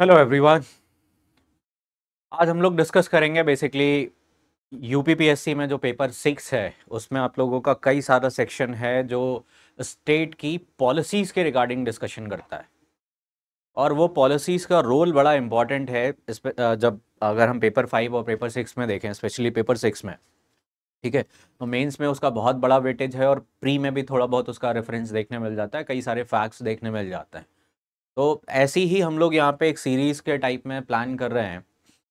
Hello everyone. आज हम लोग डिस्कस करेंगे बेसिकली यूपीपीएससी में जो पेपर 6 है उसमें आप लोगों का कई सारा सेक्शन है जो स्टेट की पॉलिसीज़ के रिगार्डिंग डिस्कशन करता है और वो पॉलिसीज़ का रोल बड़ा इंपॉर्टेंट है जब अगर हम पेपर 5 और पेपर 6 में देखें, स्पेशली पेपर 6 में। ठीक है, तो मेंस में उसका बहुत बड़ा वेटेज है और प्री में भी थोड़ा बहुत उसका रेफरेंस देखने मिल जाता है, कई सारे फैक्ट्स देखने मिल जाते हैं। तो ऐसी ही हम लोग यहाँ पे एक सीरीज़ के टाइप में प्लान कर रहे हैं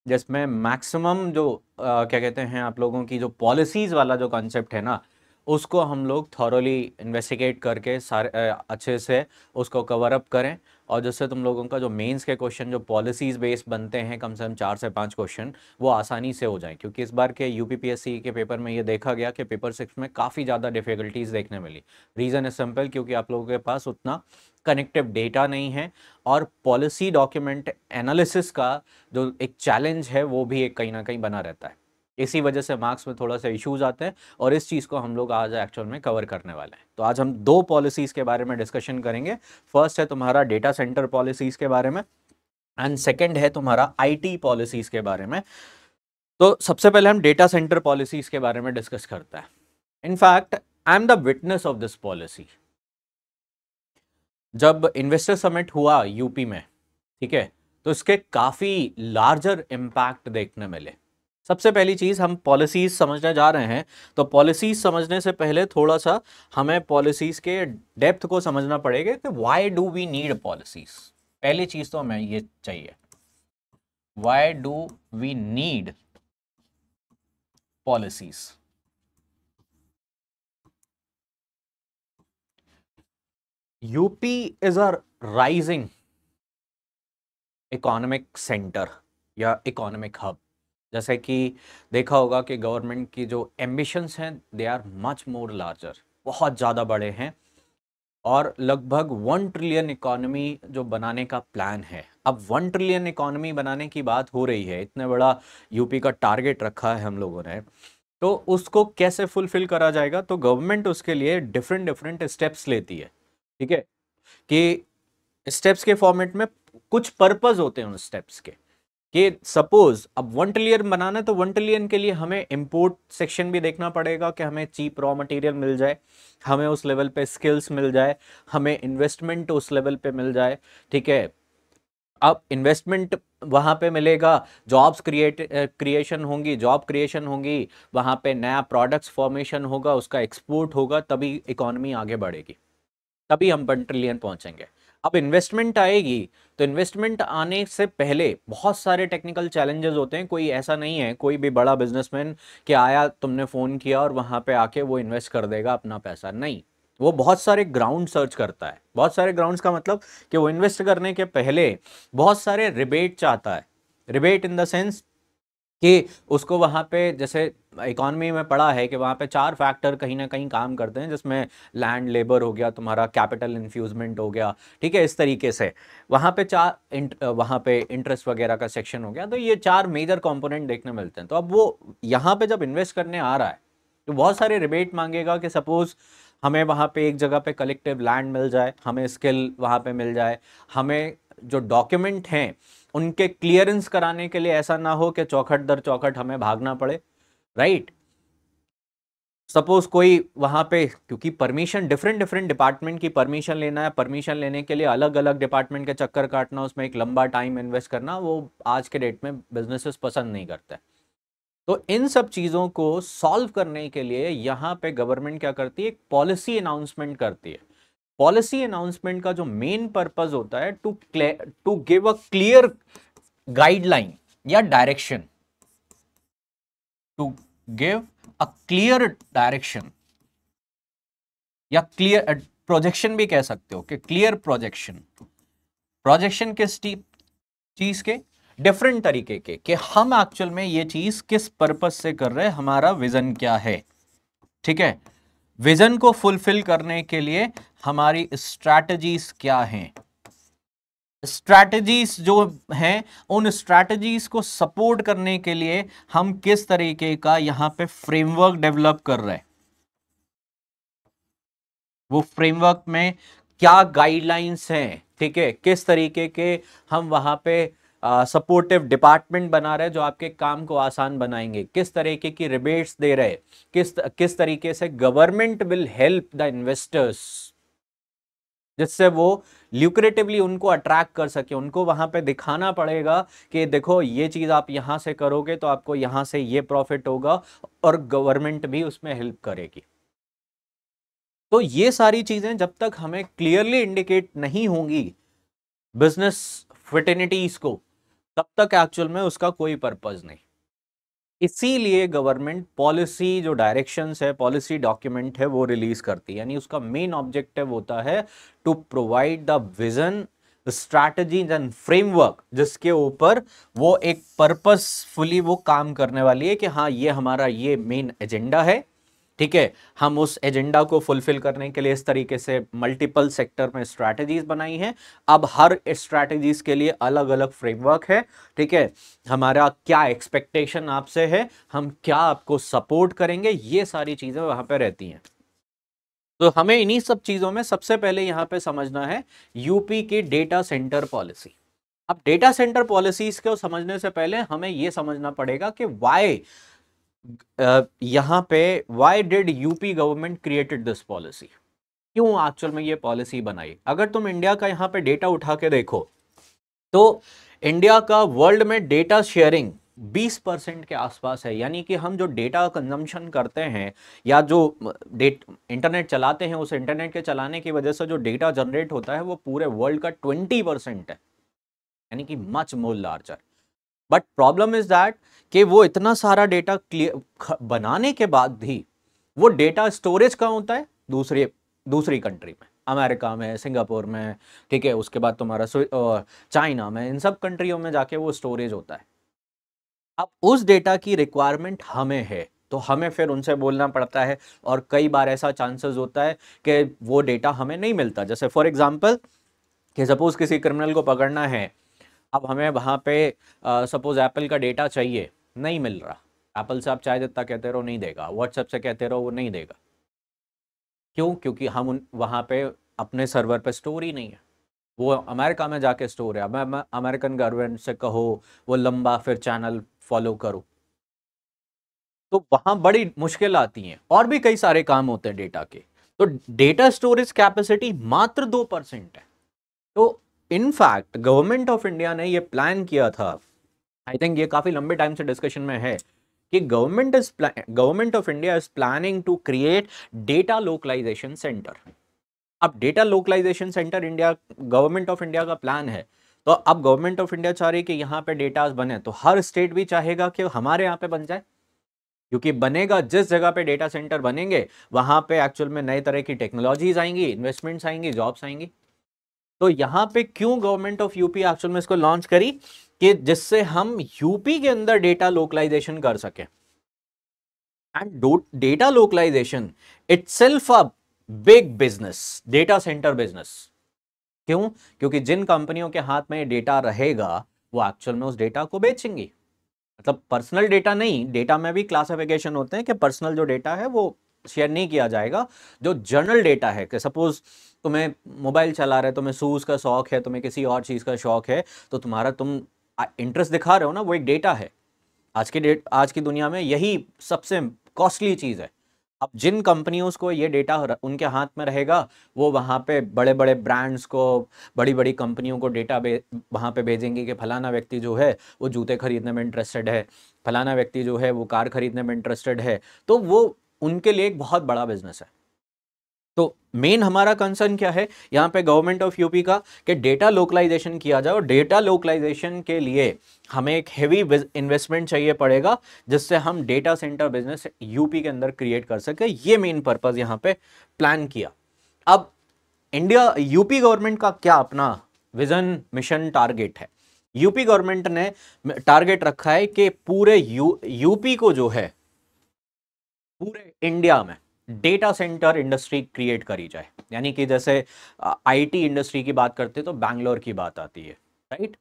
जिसमें मैक्सिमम जो क्या कहते हैं आप लोगों की जो पॉलिसीज़ वाला जो कॉन्सेप्ट है ना, उसको हम लोग थॉरोली इन्वेस्टिगेट करके सारे अच्छे से उसको कवर अप करें और जिससे तुम लोगों का जो मेंस के क्वेश्चन जो पॉलिसीज़ बेस्ड बनते हैं कम से कम 4 से 5 क्वेश्चन वो आसानी से हो जाए। क्योंकि इस बार के यूपीपीएससी के पेपर में ये देखा गया कि पेपर 6 में काफ़ी ज़्यादा डिफ़िकल्टीज़ देखने मिली। रीज़न इज सिंपल, क्योंकि आप लोगों के पास उतना कनेक्टिव डेटा नहीं है और पॉलिसी डॉक्यूमेंट एनालिसिस का जो एक चैलेंज है वो भी एक कहीं ना कहीं बना रहता है। इसी वजह से मार्क्स में थोड़ा सा इश्यूज आते हैं और इस चीज़ को हम लोग आज एक्चुअल में कवर करने वाले हैं। तो आज हम दो पॉलिसीज़ के बारे में डिस्कशन करेंगे। फर्स्ट है तुम्हारा डेटा सेंटर पॉलिसीज़ के बारे में एंड सेकंड है तुम्हारा आईटी पॉलिसीज़ के बारे में। तो सबसे पहले हम डेटा सेंटर पॉलिसीज़ के बारे में डिस्कस करते हैं। In fact I am the witness of this policy. जब इन्वेस्टर समिट हुआ यूपी में, ठीक है, तो इसके काफ़ी लार्जर इम्पैक्ट देखने मिले। सबसे पहली चीज़, हम पॉलिसीज़ समझने जा रहे हैं तो पॉलिसीज़ समझने से पहले थोड़ा सा हमें पॉलिसीज़ के डेप्थ को समझना पड़ेगा कि why do we need policies. पहली चीज़ तो हमें ये चाहिए, why do we need policies. UP is a rising economic centre या इकोनॉमिक हब। जैसे कि देखा होगा कि गवर्नमेंट की जो एम्बिशंस हैं they are much more larger, बहुत ज़्यादा बड़े हैं और लगभग 1 ट्रिलियन इकोनॉमी जो बनाने का प्लान है। अब 1 ट्रिलियन इकोनॉमी बनाने की बात हो रही है, इतने बड़ा यूपी का टारगेट रखा है हम लोगों ने, तो उसको कैसे फुलफिल करा जाएगा? तो गवर्नमेंट उसके लिए डिफरेंट डिफरेंट स्टेप्स लेती है। ठीक है, कि स्टेप्स के फॉर्मेट में कुछ पर्पस होते हैं उन स्टेप्स के, कि सपोज अब 1 ट्रिलियन बनाना है तो 1 ट्रिलियन के लिए हमें इंपोर्ट सेक्शन भी देखना पड़ेगा कि हमें चीप रॉ मटेरियल मिल जाए, हमें उस लेवल पे स्किल्स मिल जाए, हमें इन्वेस्टमेंट उस लेवल पे मिल जाए। ठीक है, अब इन्वेस्टमेंट वहां पे मिलेगा, जॉब्स क्रिएशन होंगी, जॉब क्रिएशन होंगी, वहां पे नया प्रोडक्ट्स फॉर्मेशन होगा, उसका एक्सपोर्ट होगा, तभी इकोनॉमी आगे बढ़ेगी, तभी हम 1 ट्रिलियन पहुंचेंगे। अब इन्वेस्टमेंट आएगी तो इन्वेस्टमेंट आने से पहले बहुत सारे टेक्निकल चैलेंजेस होते हैं। कोई ऐसा नहीं है कोई भी बड़ा बिजनेसमैन कि आया, तुमने फ़ोन किया और वहां पे आके वो इन्वेस्ट कर देगा अपना पैसा, नहीं। वो बहुत सारे ग्राउंड सर्च करता है। बहुत सारे ग्राउंड्स का मतलब कि वो इन्वेस्ट करने के पहले बहुत सारे रिबेट चाहता है। रिबेट इन द सेंस कि उसको वहाँ पे, जैसे इकॉनमी में पढ़ा है कि वहाँ पे 4 फैक्टर कहीं ना कहीं काम करते हैं, जिसमें लैंड, लेबर हो गया, तुम्हारा कैपिटल इन्फ्यूजमेंट हो गया। ठीक है, इस तरीके से वहाँ पे वहाँ पे इंटरेस्ट वगैरह का सेक्शन हो गया। तो ये 4 मेजर कंपोनेंट देखने मिलते हैं। तो अब वो यहाँ पे जब इन्वेस्ट करने आ रहा है तो बहुत सारे रिबेट मांगेगा कि सपोज हमें वहाँ पे एक जगह पे कलेक्टिव लैंड मिल जाए, हमें स्किल वहाँ पे मिल जाए, हमें जो डॉक्यूमेंट हैं उनके क्लियरेंस कराने के लिए ऐसा ना हो कि चौखट दर चौखट हमें भागना पड़े। राइट, सपोज कोई वहां पे, क्योंकि परमिशन डिफरेंट डिफरेंट डिपार्टमेंट की परमिशन लेना है, परमिशन लेने के लिए अलग अलग डिपार्टमेंट के चक्कर काटना, उसमें एक लंबा टाइम इन्वेस्ट करना, वो आज के डेट में बिजनेसेस पसंद नहीं करते। तो इन सब चीजों को सॉल्व करने के लिए यहाँ पे गवर्नमेंट क्या करती है, एक पॉलिसी अनाउंसमेंट करती है। पॉलिसी अनाउंसमेंट का जो मेन पर्पज होता है to give a clear guideline या direction, to give a clear direction या क्लियर प्रोजेक्शन भी कह सकते हो, कि क्लियर प्रोजेक्शन। प्रोजेक्शन किस चीज के, डिफरेंट तरीके के, कि हम एक्चुअल में ये चीज किस पर्पस से कर रहे हैं, हमारा विजन क्या है। ठीक है, विजन को फुलफिल करने के लिए हमारी स्ट्रैटेजीज क्या हैं, स्ट्रैटेजीज जो हैं उन स्ट्रैटेजीज को सपोर्ट करने के लिए हम किस तरीके का यहां पे फ्रेमवर्क डेवलप कर रहे हैं, वो फ्रेमवर्क में क्या गाइडलाइंस हैं। ठीक है, किस तरीके के हम वहां पे सपोर्टिव डिपार्टमेंट बना रहे जो आपके काम को आसान बनाएंगे, किस तरीके की रिबेट्स दे रहे, किस तरीके से government will help the investors, जिससे वो ल्यूक्रेटिवली उनको अट्रैक्ट कर सके। उनको वहां पे दिखाना पड़ेगा कि देखो ये चीज आप यहां से करोगे तो आपको यहां से ये प्रॉफिट होगा, और गवर्नमेंट भी उसमें हेल्प करेगी। तो ये सारी चीजें जब तक हमें क्लियरली इंडिकेट नहीं होंगी बिजनेस फिटर्निटीज को, तब तक एक्चुअल में उसका कोई पर्पज नहीं। इसीलिए गवर्नमेंट पॉलिसी जो डायरेक्शंस है, पॉलिसी डॉक्यूमेंट है, वो रिलीज करती है। यानी उसका मेन ऑब्जेक्टिव होता है to provide the vision, strategies and framework, जिसके ऊपर वो एक पर्पसफुली वो काम करने वाली है कि हाँ ये हमारा ये मेन एजेंडा है, ठीक है। हम उस एजेंडा को फुलफिल करने के लिए इस तरीके से मल्टीपल सेक्टर में स्ट्रैटेजीज बनाई हैं। अब हर स्ट्रैटेजीज के लिए अलग अलग फ्रेमवर्क है, ठीक है। हमारा क्या एक्सपेक्टेशन आपसे है, हम क्या आपको सपोर्ट करेंगे, ये सारी चीजें वहां पे रहती हैं। तो हमें इन्हीं सब चीजों में सबसे पहले यहां पे समझना है यूपी की डेटा सेंटर पॉलिसी। अब डेटा सेंटर पॉलिसीज को समझने से पहले हमें यह समझना पड़ेगा कि वाई यहां पे why did UP government created this policy, क्यों एक्चुअल में ये पॉलिसी बनाई। अगर तुम इंडिया का यहां पे डेटा उठा के देखो तो इंडिया का वर्ल्ड में डेटा शेयरिंग 20% के आसपास है। यानी कि हम जो डेटा कंजम्पशन करते हैं या जो इंटरनेट चलाते हैं, उस इंटरनेट के चलाने की वजह से जो डेटा जनरेट होता है वो पूरे वर्ल्ड का 20% है, यानी कि much more larger. But problem is that कि वो इतना सारा डेटा बनाने के बाद भी वो डेटा स्टोरेज कहाँ होता है, दूसरी कंट्री में, अमेरिका में, सिंगापुर में, ठीक है। उसके बाद तुम्हारा चाइना में, इन सब कंट्रियों में जाके वो स्टोरेज होता है। अब उस डेटा की रिक्वायरमेंट हमें है, तो हमें फिर उनसे बोलना पड़ता है, और कई बार ऐसा चांसेस होता है कि वो डेटा हमें नहीं मिलता। जैसे फॉर एग्जांपल कि सपोज किसी क्रिमिनल को पकड़ना है, अब हमें वहां पे सपोज एप्पल का डेटा चाहिए, नहीं मिल रहा। एप्पल से आप चाहे जितना कहते रहो नहीं देगा, व्हाट्सएप से कहते रहो वो नहीं देगा। क्यों? क्योंकि हम वहां पे अपने सर्वर पे स्टोर ही नहीं है, वो अमेरिका में जाके स्टोर है। अब मैं अमेरिकन गवर्नमेंट से कहो वो लंबा फिर चैनल फॉलो करो, तो वहां बड़ी मुश्किल आती हैं। और भी कई सारे काम होते हैं डेटा के। तो डेटा स्टोरेज कैपेसिटी मात्र 2% है। तो इनफैक्ट गवर्नमेंट ऑफ इंडिया ने ये प्लान किया था, आई थिंक ये काफी लंबे टाइम से डिस्कशन में है, कि government of India is planning to create data localisation centre. अब data localisation centre India government of India का प्लान है। तो अब गवर्नमेंट ऑफ इंडिया चाह रही है कि यहाँ पे डेटास बने, तो हर स्टेट भी चाहेगा कि हमारे यहाँ पे बन जाए, क्योंकि बनेगा जिस जगह पे डेटा सेंटर बनेंगे वहां पे एक्चुअल में नए तरह की टेक्नोलॉजीज आएंगी, इन्वेस्टमेंट्स आएंगी, जॉब्स आएंगी। तो यहां पे क्यों गवर्नमेंट ऑफ यूपी एक्चुअल में इसको लॉन्च करी, कि जिससे हम यूपी के अंदर डेटा लोकलाइजेशन कर सकें। And data localisation itself a big business, data centre business. क्यों? क्योंकि जिन कंपनियों के हाथ में डेटा रहेगा वो एक्चुअल में उस डेटा को बेचेंगी। मतलब पर्सनल डेटा नहीं, डेटा में भी क्लासिफिकेशन होते हैं कि पर्सनल जो डेटा है वो शेयर नहीं किया जाएगा। जो जनरल डेटा है, कि सपोज तुम्हें मोबाइल चला रहे, तुम्हें शूज का शौक है, तुम्हें किसी और चीज का शौक है, तो तुम्हारा तुम इंटरेस्ट दिखा रहे हो ना, वो एक डेटा है। आज की दुनिया में यही सबसे कॉस्टली चीज है। अब जिन कंपनियों को ये डेटा उनके हाथ में रहेगा, वो वहां पे बड़े बड़े ब्रांड्स को, बड़ी बड़ी कंपनियों को डेटा वहां पे भेजेंगे कि फलाना व्यक्ति जो है वो जूते खरीदने में इंटरेस्टेड है, फलाना व्यक्ति जो है वो कार खरीदने में इंटरेस्टेड है। तो वो उनके लिए एक बहुत बड़ा बिजनेस है। तो मेन हमारा कंसर्न क्या है यहाँ पे गवर्नमेंट ऑफ यूपी का, कि डेटा लोकलाइजेशन किया जाए। और डेटा लोकलाइजेशन के लिए हमें एक हेवी इन्वेस्टमेंट चाहिए पड़ेगा, जिससे हम डेटा सेंटर बिजनेस यूपी के अंदर क्रिएट कर सके। ये मेन पर्पज यहाँ पे प्लान किया। अब यूपी गवर्नमेंट का क्या अपना विजन, मिशन, टारगेट है। यूपी गवर्नमेंट ने टारगेट रखा है कि पूरे यूपी को जो है पूरे इंडिया में डेटा सेंटर इंडस्ट्री क्रिएट करी जाए। यानी कि जैसे आईटी इंडस्ट्री की बात करते तो बैंगलोर की बात आती है, राइट,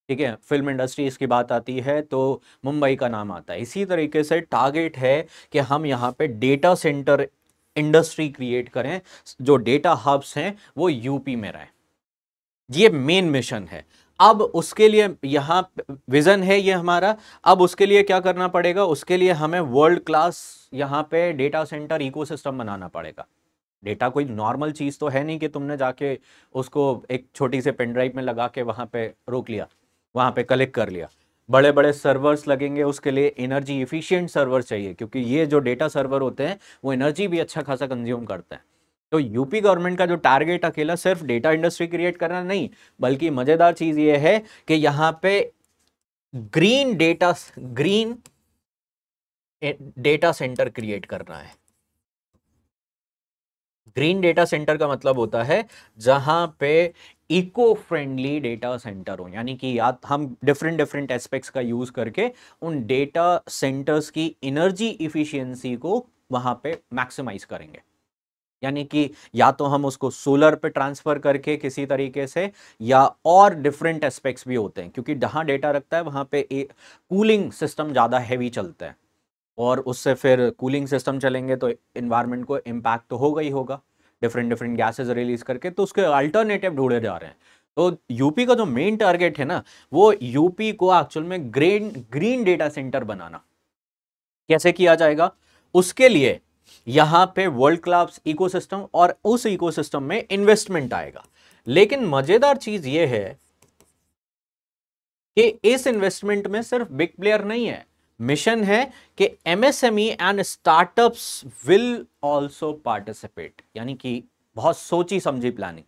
ठीक है। फिल्म इंडस्ट्रीज की बात आती है तो मुंबई का नाम आता है। इसी तरीके से टारगेट है कि हम यहाँ पे डेटा सेंटर इंडस्ट्री क्रिएट करें, जो डेटा हब्स हैं वो यूपी में रहें। ये मेन मिशन है। अब उसके लिए यहाँ विजन है ये हमारा। अब उसके लिए क्या करना पड़ेगा, उसके लिए हमें वर्ल्ड क्लास यहाँ पे डेटा सेंटर इकोसिस्टम बनाना पड़ेगा। डेटा कोई नॉर्मल चीज तो है नहीं कि तुमने जाके उसको एक छोटी से पेन ड्राइव में लगा के वहां पे रोक लिया, वहां पे कलेक्ट कर लिया। बड़े बड़े सर्वर्स लगेंगे, उसके लिए एनर्जी इफिशिएंट सर्वर चाहिए, क्योंकि ये जो डेटा सर्वर होते हैं वो एनर्जी भी अच्छा खासा कंज्यूम करते हैं। तो यूपी गवर्नमेंट का जो टारगेट अकेला सिर्फ डेटा इंडस्ट्री क्रिएट करना नहीं, बल्कि मजेदार चीज ये है कि यहाँ पे ग्रीन डेटा सेंटर क्रिएट करना है। ग्रीन डेटा सेंटर का मतलब होता है जहां पे इको फ्रेंडली डेटा सेंटर हो, यानी कि या हम डिफरेंट डिफरेंट एस्पेक्ट्स का यूज करके उन डेटा सेंटर्स की एनर्जी इफिशियंसी को वहां पे मैक्सिमाइज करेंगे। यानी कि या तो हम उसको सोलर पे ट्रांसफर करके किसी तरीके से, या और डिफरेंट एस्पेक्ट्स भी होते हैं, क्योंकि जहां डेटा रखता है वहां पे कूलिंग सिस्टम ज्यादा हैवी चलता है, और उससे फिर कूलिंग सिस्टम चलेंगे तो इन्वायरमेंट को इम्पैक्ट तो होगा ही होगा, डिफरेंट डिफरेंट गैसेस रिलीज करके। तो उसके अल्टरनेटिव ढूंढे जा रहे हैं। तो यूपी का जो मेन टारगेट है ना, वो यूपी को एक्चुअल में ग्रीन डेटा सेंटर बनाना। कैसे किया जाएगा, उसके लिए यहां पे वर्ल्ड क्लास इकोसिस्टम, और उस इकोसिस्टम में इन्वेस्टमेंट आएगा। लेकिन मजेदार चीज यह है कि इस इन्वेस्टमेंट में सिर्फ बिग प्लेयर नहीं है। मिशन है कि MSME and startups will also participate, यानी कि बहुत सोची समझी प्लानिंग।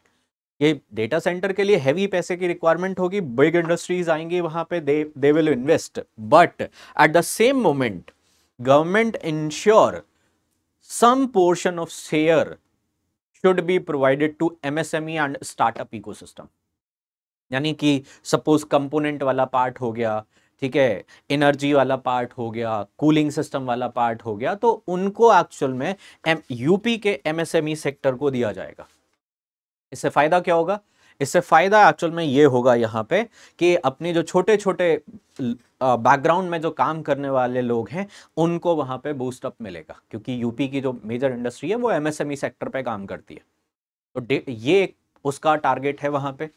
ये डेटा सेंटर के लिए हैवी पैसे की रिक्वायरमेंट होगी, बिग इंडस्ट्रीज आएंगी वहां पे, they will invest, but at the same moment government ensure some portion of share should be provided to MSME and startup ecosystem। यानी कि सपोज कंपोनेंट वाला पार्ट हो गया, ठीक है, एनर्जी वाला पार्ट हो गया, कूलिंग सिस्टम वाला पार्ट हो गया, तो उनको एक्चुअल में यूपी के एमएसएमई सेक्टर को दिया जाएगा। इससे फायदा क्या होगा, इससे फायदा एक्चुअल में ये होगा यहाँ पे कि अपने जो छोटे छोटे बैकग्राउंड में जो काम करने वाले लोग हैं उनको वहां पे बूस्ट अप मिलेगा, क्योंकि यूपी की जो मेजर इंडस्ट्री है वो एमएसएमई सेक्टर पे काम करती है। तो ये उसका टारगेट है, वहां पे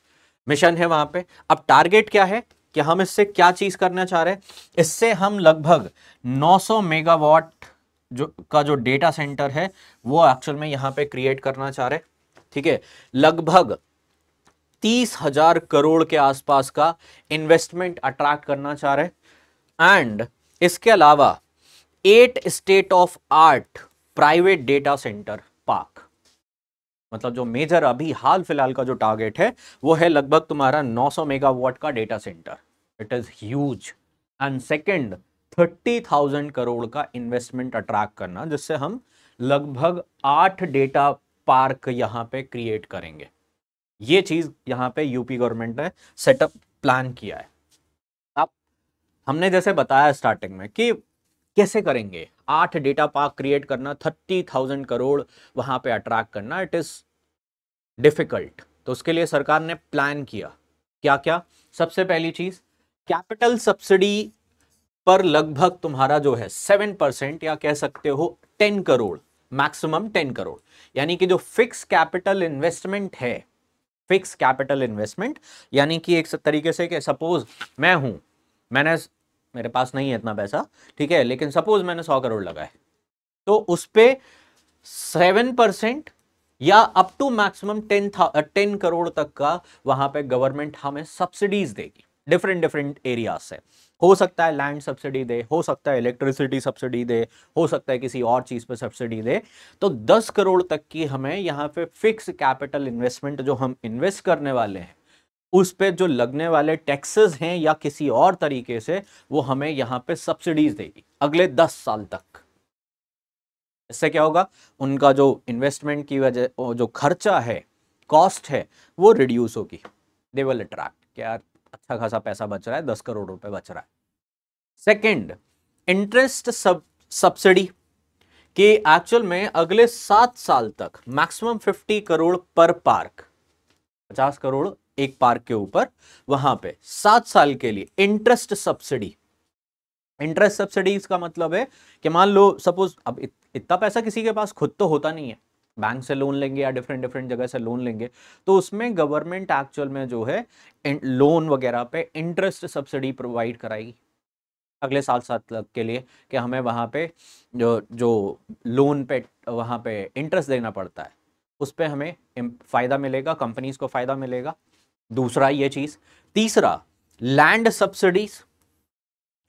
मिशन है वहां पे। अब टारगेट क्या है कि हम इससे क्या चीज करना चाह रहे हैं, इससे हम लगभग 900 मेगावाट जो डेटा सेंटर है वो एक्चुअल में यहां पे क्रिएट करना चाह रहे हैं। ठीक है, लगभग 30,000 करोड़ के आसपास का इन्वेस्टमेंट अट्रैक्ट करना चाह रहे हैं। एंड इसके अलावा 8 state of art private data centre park, मतलब जो मेजर अभी हाल फिलहाल का जो टारगेट है वो है लगभग तुम्हारा 900 मेगावाट का data centre. It is huge. And second 30,000 crore का इन्वेस्टमेंट अट्रैक्ट करना, जिससे हम लगभग 8 डेटा पार्क यहां पे क्रिएट करेंगे। ये चीज यहां पे यूपी गवर्नमेंट ने सेटअप प्लान किया है। अब हमने जैसे बताया स्टार्टिंग में कि कैसे करेंगे, 8 डेटा पार्क क्रिएट करना, 30,000 करोड़ वहां पे अट्रैक्ट करना, इट इज डिफिकल्ट। तो उसके लिए सरकार ने प्लान किया क्या क्या। सबसे पहली चीज, कैपिटल सब्सिडी पर लगभग तुम्हारा जो है 7%, या कह सकते हो 10 करोड़, मैक्सिमम 10 करोड़, यानी कि जो फिक्स कैपिटल इन्वेस्टमेंट है, फिक्स कैपिटल इन्वेस्टमेंट, यानी कि एक तरीके से कि सपोज मैं हूं, मेरे पास नहीं है इतना पैसा, ठीक है, लेकिन सपोज मैंने 100 करोड़ लगाए, तो उस पे 7% या अप टू मैक्सिमम 10 करोड़ तक का वहां पे गवर्नमेंट हमें सब्सिडीज देगी डिफरेंट डिफरेंट एरिया से। हो सकता है लैंड सब्सिडी दे, हो सकता है इलेक्ट्रिसिटी सब्सिडी दे, हो सकता है किसी और चीज पे सब्सिडी दे। तो 10 करोड़ तक की हमें यहाँ पे फिक्स कैपिटल इन्वेस्टमेंट जो हम इन्वेस्ट करने वाले हैं उस पे जो लगने वाले टैक्सेस हैं या किसी और तरीके से, वो हमें यहाँ पे सब्सिडीज देगी अगले 10 साल तक। इससे क्या होगा, उनका जो इन्वेस्टमेंट की वजह जो खर्चा है, कॉस्ट है, वो रिड्यूस होगी। दे विल अट्रैक्ट क्या, अच्छा खासा पैसा बच रहा है, 10 करोड़ रुपए बच रहा है। सेकंड, इंटरेस्ट सब्सिडी कि एक्चुअल में अगले 7 साल तक मैक्सिमम 50 करोड़ पर पार्क, 50 करोड़ एक पार्क के ऊपर, वहां पे 7 साल के लिए इंटरेस्ट सब्सिडी। इंटरेस्ट सब्सिडीज का मतलब है कि मान लो सपोज अब इतना पैसा किसी के पास खुद तो होता नहीं है, बैंक से लोन लेंगे या डिफरेंट डिफरेंट जगह से लोन लेंगे, तो उसमें गवर्नमेंट एक्चुअल में जो है लोन वगैरह पे इंटरेस्ट सब्सिडी प्रोवाइड कराएगी अगले साल 7 लाख के लिए, कि हमें वहाँ पे जो जो लोन पे वहाँ पे इंटरेस्ट देना पड़ता है उस पर हमें फ़ायदा मिलेगा, कंपनीज को फ़ायदा मिलेगा। दूसरा ये चीज़। तीसरा, लैंड सब्सिडीज।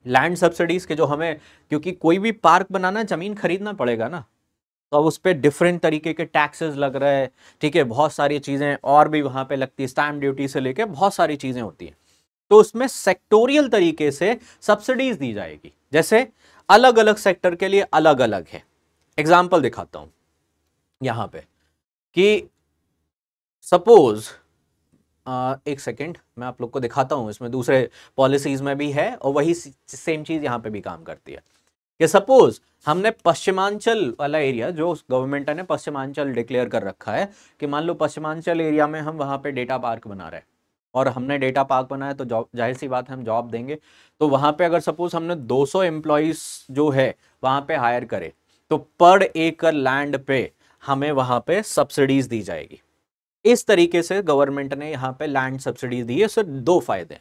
लैंड सब्सिडीज के जो हमें, क्योंकि कोई भी पार्क बनाना ज़मीन खरीदना पड़ेगा ना, तो अब उस पर डिफरेंट तरीके के टैक्सेस लग रहे हैं, ठीक है, बहुत सारी चीज़ें और भी वहाँ पे लगती है, स्टैम्प ड्यूटी से लेके बहुत सारी चीज़ें होती हैं। तो उसमें सेक्टोरियल तरीके से सब्सिडीज दी जाएगी, जैसे अलग अलग सेक्टर के लिए अलग अलग है। एग्जाम्पल दिखाता हूं यहां पे कि सपोज, एक सेकेंड मैं आप लोग को दिखाता हूं, इसमें दूसरे पॉलिसीज में भी है और वही सेम चीज यहां पे भी काम करती है। कि सपोज हमने पश्चिमांचल वाला एरिया, जो गवर्नमेंट ने पश्चिमांचल डिक्लेयर कर रखा है, कि मान लो पश्चिमांचल एरिया में हम वहां पे डेटा पार्क बना रहे हैं, और हमने डेटा पार्क बनाया तो जॉब, जाहिर सी बात है हम जॉब देंगे। तो वहां पे अगर सपोज हमने 200 एम्प्लॉइज जो है वहां पे हायर करे, तो पर एकड़ लैंड पे हमें वहां पे सब्सिडीज दी जाएगी। इस तरीके से गवर्नमेंट ने यहाँ पे लैंड सब्सिडीज दी है। सिर्फ दो फायदे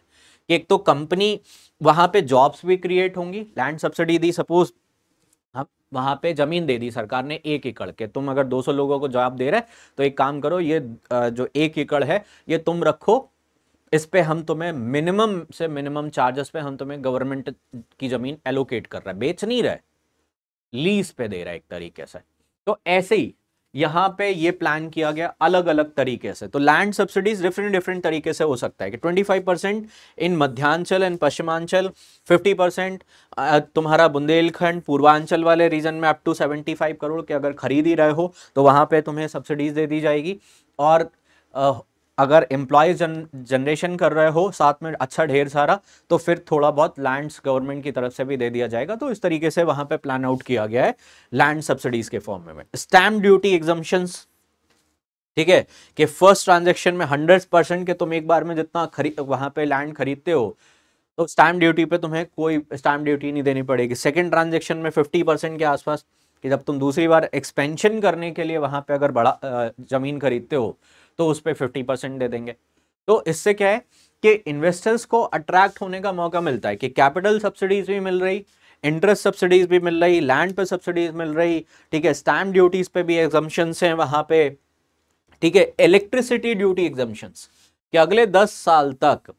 कि एक तो कंपनी वहां पे जॉब्स भी क्रिएट होंगी, लैंड सब्सिडी दी, सपोज हम वहां पे जमीन दे दी सरकार ने 1 एकड़ के, तुम अगर 200 लोगों को जॉब दे रहे तो एक काम करो, ये जो 1 एकड़ है ये तुम रखो, इस पे हम तुम्हें मिनिमम से मिनिमम चार्जेस पे हम तुम्हें गवर्नमेंट की जमीन एलोकेट कर रहा है, बेच नहीं रहा है, लीज पे दे रहा है एक तरीके से। तो ऐसे ही यहां पे ये प्लान किया गया अलग अलग तरीके से। तो लैंड सब्सिडीज डिफरेंट डिफरेंट तरीके से हो सकता है कि 25% इन मध्यांचल एंड पश्चिमांचल, 50% तुम्हारा बुंदेलखंड पूर्वांचल वाले रीजन में, अप टू 75 करोड़ के अगर खरीद ही रहे हो तो वहां पे तुम्हें सब्सिडीज दे दी जाएगी। और अगर एम्प्लॉयज जनरेशन कर रहे हो साथ में अच्छा ढेर सारा, तो फिर थोड़ा बहुत लैंड्स गवर्नमेंट की तरफ से भी दे दिया जाएगा। तो इस तरीके से वहां पे प्लान आउट किया गया है लैंड सब्सिडीज के फॉर्म में। स्टैम्प ड्यूटी एग्जम्पशंस, ठीक है, कि फर्स्ट ट्रांजेक्शन में 100% के तुम एक बार में जितना वहां पे लैंड खरीदते हो तो स्टैम्प ड्यूटी पे तुम्हें कोई स्टैम्प ड्यूटी नहीं देनी पड़ेगी। सेकंड ट्रांजेक्शन में 50% के आसपास, कि जब तुम दूसरी बार एक्सपेंशन करने के लिए वहां पे अगर बड़ा जमीन खरीदते हो तो उस पर 50% दे देंगे। तो इससे क्या है कि इन्वेस्टर्स को अट्रैक्ट होने का मौका मिलता है कि कैपिटल सब्सिडीज भी मिल रही, इंटरेस्ट सब्सिडीज भी मिल रही, लैंड पे सब्सिडीज मिल रही, ठीक है, स्टैम्प ड्यूटीज पे भी एग्जम्पशंस हैं वहां पे, ठीक है, इलेक्ट्रिसिटी ड्यूटी एग्जम्पशंस कि अगले 10 साल तक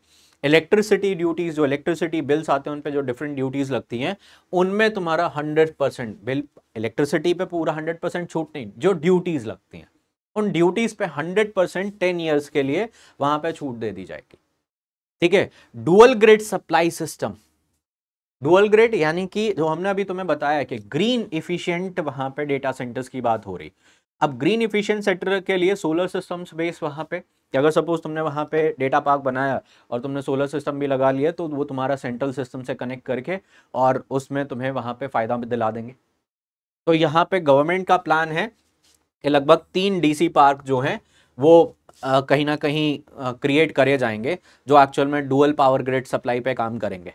इलेक्ट्रिसिटी ड्यूटीज, जो इलेक्ट्रिसिटी बिल्स आते हैं उन पे जो डिफरेंट ड्यूटीज लगती हैं, उनमें तुम्हारा 100% बिल, इलेक्ट्रिसिटी पे पूरा 100% छूट नहीं, जो ड्यूटीज लगती हैं उन ड्यूटीज पे 100% 10 ईयर्स के लिए वहां पे छूट दे दी जाएगी। ठीक है, dual grid supply system. Dual grid यानी कि जो हमने अभी तुम्हें बताया कि ग्रीन इफिशिएंट वहां पे डेटा सेंटर्स की बात हो रही। अब ग्रीन इफिशिएंट सेक्टर के लिए सोलर सिस्टम्स बेस वहां पे, कि अगर सपोज तुमने वहां पे डेटा पार्क बनाया और तुमने सोलर सिस्टम भी लगा लिया तो वो तुम्हारा सेंट्रल सिस्टम से कनेक्ट करके और उसमें तुम्हें वहां पे फायदा दिला देंगे। तो यहाँ पे गवर्नमेंट का प्लान है कि लगभग 3 डीसी पार्क जो हैं वो कहीं ना कहीं क्रिएट करे जाएंगे, जो एक्चुअल में डुअल पावर ग्रिड सप्लाई पे काम करेंगे।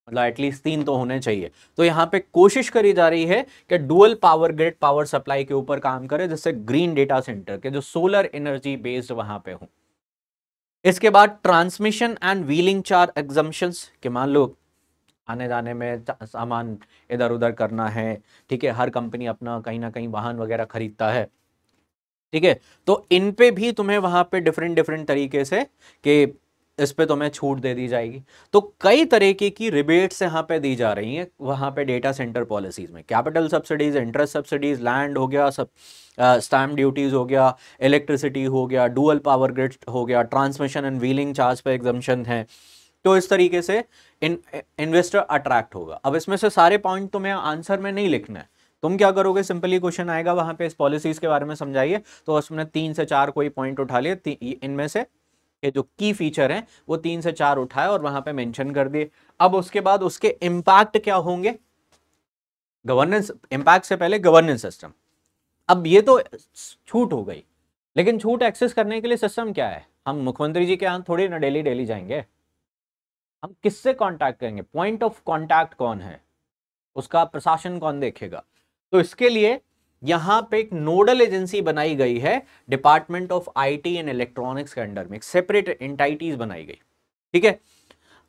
मतलब एटलीस्ट 3 तो होने चाहिए। तो यहाँ पे कोशिश करी जा रही है कि dual power grid power supply के ऊपर काम करे, जिससे ग्रीन डेटा सेंटर के जो सोलर एनर्जी बेस्ड वहां पे हो। इसके बाद transmission and wheeling charge exemptions, कि मान लो आने जाने में सामान इधर उधर करना है, ठीक है, हर कंपनी अपना कहीं ना कहीं वाहन वगैरह खरीदता है, ठीक है, तो इन पे भी तुम्हें वहां पे डिफरेंट डिफरेंट तरीके से कि इस पे तुम्हें छूट दे दी जाएगी। तो कई तरीके की रिबेट्स यहाँ पे दी जा रही हैं वहां पे डेटा सेंटर पॉलिसीज में, capital subsidies, interest subsidies, land हो गया, सब स्टैम्प ड्यूटीज हो गया, इलेक्ट्रिसिटी हो गया, डुअल पावर ग्रिड हो गया, ट्रांसमिशन एंड व्हीलिंग चार्ज पे एग्जम्पशन है। तो इस तरीके से इन्वेस्टर अट्रैक्ट होगा। अब इसमें से सारे पॉइंट तुम्हें आंसर में नहीं लिखना है, तुम क्या करोगे, सिंपली क्वेश्चन आएगा वहां पे इस पॉलिसीज के बारे में समझाइए, तो उसमें 3 से 4 कोई पॉइंट उठा लिए, इनमें से ये जो की फीचर हैं वो 3 से 4 उठाए और वहां पे मेंशन कर दिए। अब उसके बाद उसके इंपैक्ट क्या होंगे, गवर्नेंस, इंपैक्ट से पहले गवर्नेंस सिस्टम। अब ये तो छूट हो गई, लेकिन छूट एक्सेस करने के लिए सिस्टम क्या है, हम मुख्यमंत्री जी के यहाँ थोड़ी ना डेली डेली जाएंगे, हम किससे कांटेक्ट करेंगे, पॉइंट ऑफ कांटेक्ट कौन है, उसका प्रशासन कौन देखेगा। तो इसके लिए यहां पे एक नोडल एजेंसी बनाई गई है department of IT and electronics के अंडर में, एक सेपरेट एंटाइटीज बनाई गई। ठीक है,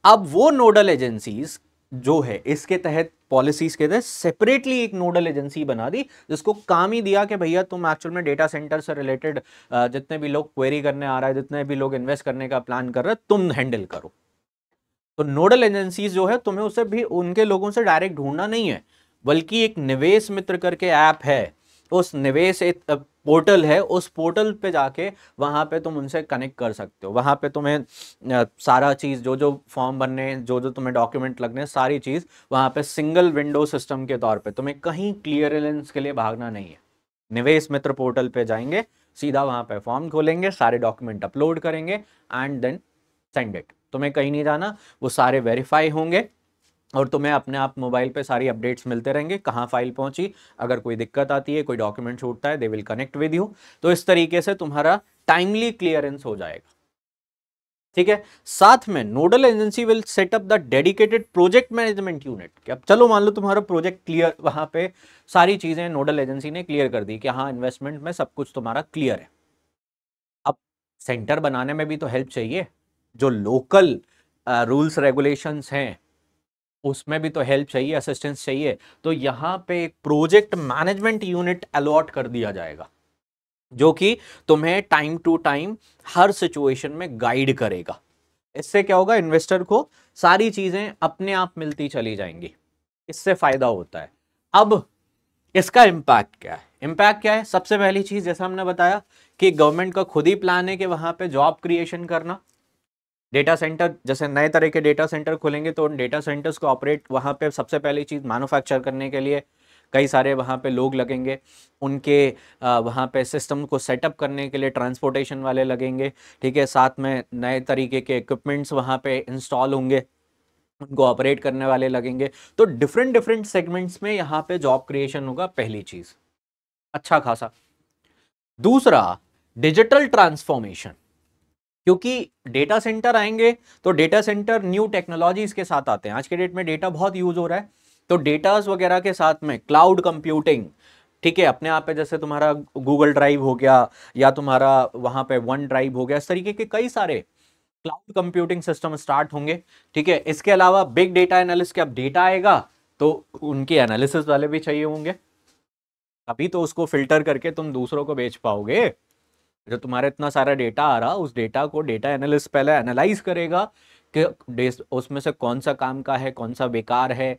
अब वो नोडल एजेंसीज जो है इसके तहत पॉलिसीज के तहत सेपरेटली एक नोडल एजेंसी बना दी, जिसको काम ही दिया कि भैया तुम एक्चुअल में डेटा सेंटर से रिलेटेड जितने भी लोग क्वेरी करने आ रहा है, जितने भी लोग इन्वेस्ट करने का प्लान कर रहे हैं, तुम हैंडल करो। तो नोडल एजेंसीज जो है तुम्हें उसे भी उनके लोगों से डायरेक्ट ढूंढना नहीं है, बल्कि एक निवेश मित्र करके ऐप है, उस निवेश एक पोर्टल है, उस पोर्टल पे जाके वहां पे तुम उनसे कनेक्ट कर सकते हो। वहां पे तुम्हें सारा चीज, जो जो फॉर्म बनने, जो जो तुम्हें डॉक्यूमेंट लगने, सारी चीज वहां पे सिंगल विंडो सिस्टम के तौर पे, तुम्हें कहीं क्लियरेंस के लिए भागना नहीं है। निवेश मित्र पोर्टल पे जाएंगे, सीधा वहां पे फॉर्म खोलेंगे, सारे डॉक्यूमेंट अपलोड करेंगे एंड देन सेंड इट। तुम्हें कहीं नहीं जाना, वो सारे वेरीफाई होंगे और तुम्हें अपने आप मोबाइल पे सारी अपडेट्स मिलते रहेंगे, कहाँ फाइल पहुंची, अगर कोई दिक्कत आती है, कोई डॉक्यूमेंट छूटता है, they will connect with you. तो इस तरीके से तुम्हारा टाइमली क्लियरेंस हो जाएगा। ठीक है, साथ में nodal agency will set up the dedicated project management unit. कि अब चलो मान लो तुम्हारा प्रोजेक्ट क्लियर, वहां पे सारी चीजें नोडल एजेंसी ने क्लियर कर दी कि हाँ इन्वेस्टमेंट में सब कुछ तुम्हारा क्लियर है। अब सेंटर बनाने में भी तो हेल्प चाहिए, जो लोकल रूल्स रेगुलेशंस हैं उसमें भी तो हेल्प चाहिए, असिस्टेंस चाहिए। तो यहां पे एक प्रोजेक्ट मैनेजमेंट यूनिट अलॉट कर दिया जाएगा, जो कि तुम्हें टाइम टू टाइम हर सिचुएशन में गाइड करेगा। इससे क्या होगा, इन्वेस्टर को सारी चीजें अपने आप मिलती चली जाएंगी, इससे फायदा होता है। अब इसका इम्पैक्ट क्या है? इम्पैक्ट क्या है? सबसे पहली चीज, जैसा हमने बताया कि गवर्नमेंट का खुद ही प्लान है कि वहां पे जॉब क्रिएशन करना। डेटा सेंटर, जैसे नए तरह के डेटा सेंटर खुलेंगे तो उन डेटा सेंटर्स को ऑपरेट, वहां पे सबसे पहली चीज मैन्युफैक्चर करने के लिए कई सारे वहां पे लोग लगेंगे, उनके वहां पे सिस्टम को सेटअप करने के लिए ट्रांसपोर्टेशन वाले लगेंगे। ठीक है, साथ में नए तरीके के इक्विपमेंट्स वहां पे इंस्टॉल होंगे, उनको ऑपरेट करने वाले लगेंगे। तो डिफरेंट डिफरेंट सेगमेंट्स में यहाँ पे जॉब क्रिएशन होगा, पहली चीज अच्छा खासा। दूसरा, डिजिटल ट्रांसफॉर्मेशन, क्योंकि डेटा सेंटर आएंगे तो डेटा सेंटर न्यू टेक्नोलॉजीज के साथ आते हैं। आज के डेट में डेटा बहुत यूज हो रहा है, तो डेटास वगैरह के साथ में क्लाउड कंप्यूटिंग, ठीक है, अपने आप पे जैसे तुम्हारा गूगल ड्राइव हो गया या तुम्हारा वहां पे वन ड्राइव हो गया, इस तरीके के कई सारे क्लाउड कंप्यूटिंग सिस्टम स्टार्ट होंगे। ठीक है, इसके अलावा बिग डेटा एनालिस्ट के, अब डेटा आएगा तो उनके एनालिसिस वाले भी चाहिए होंगे, तभी तो उसको फिल्टर करके तुम दूसरों को बेच पाओगे। जो तुम्हारा इतना सारा डेटा आ रहा, उस डेटा को डेटा एनालिस्ट पहले एनालाइज करेगा कि उसमें से कौन सा काम का है, कौन सा बेकार है,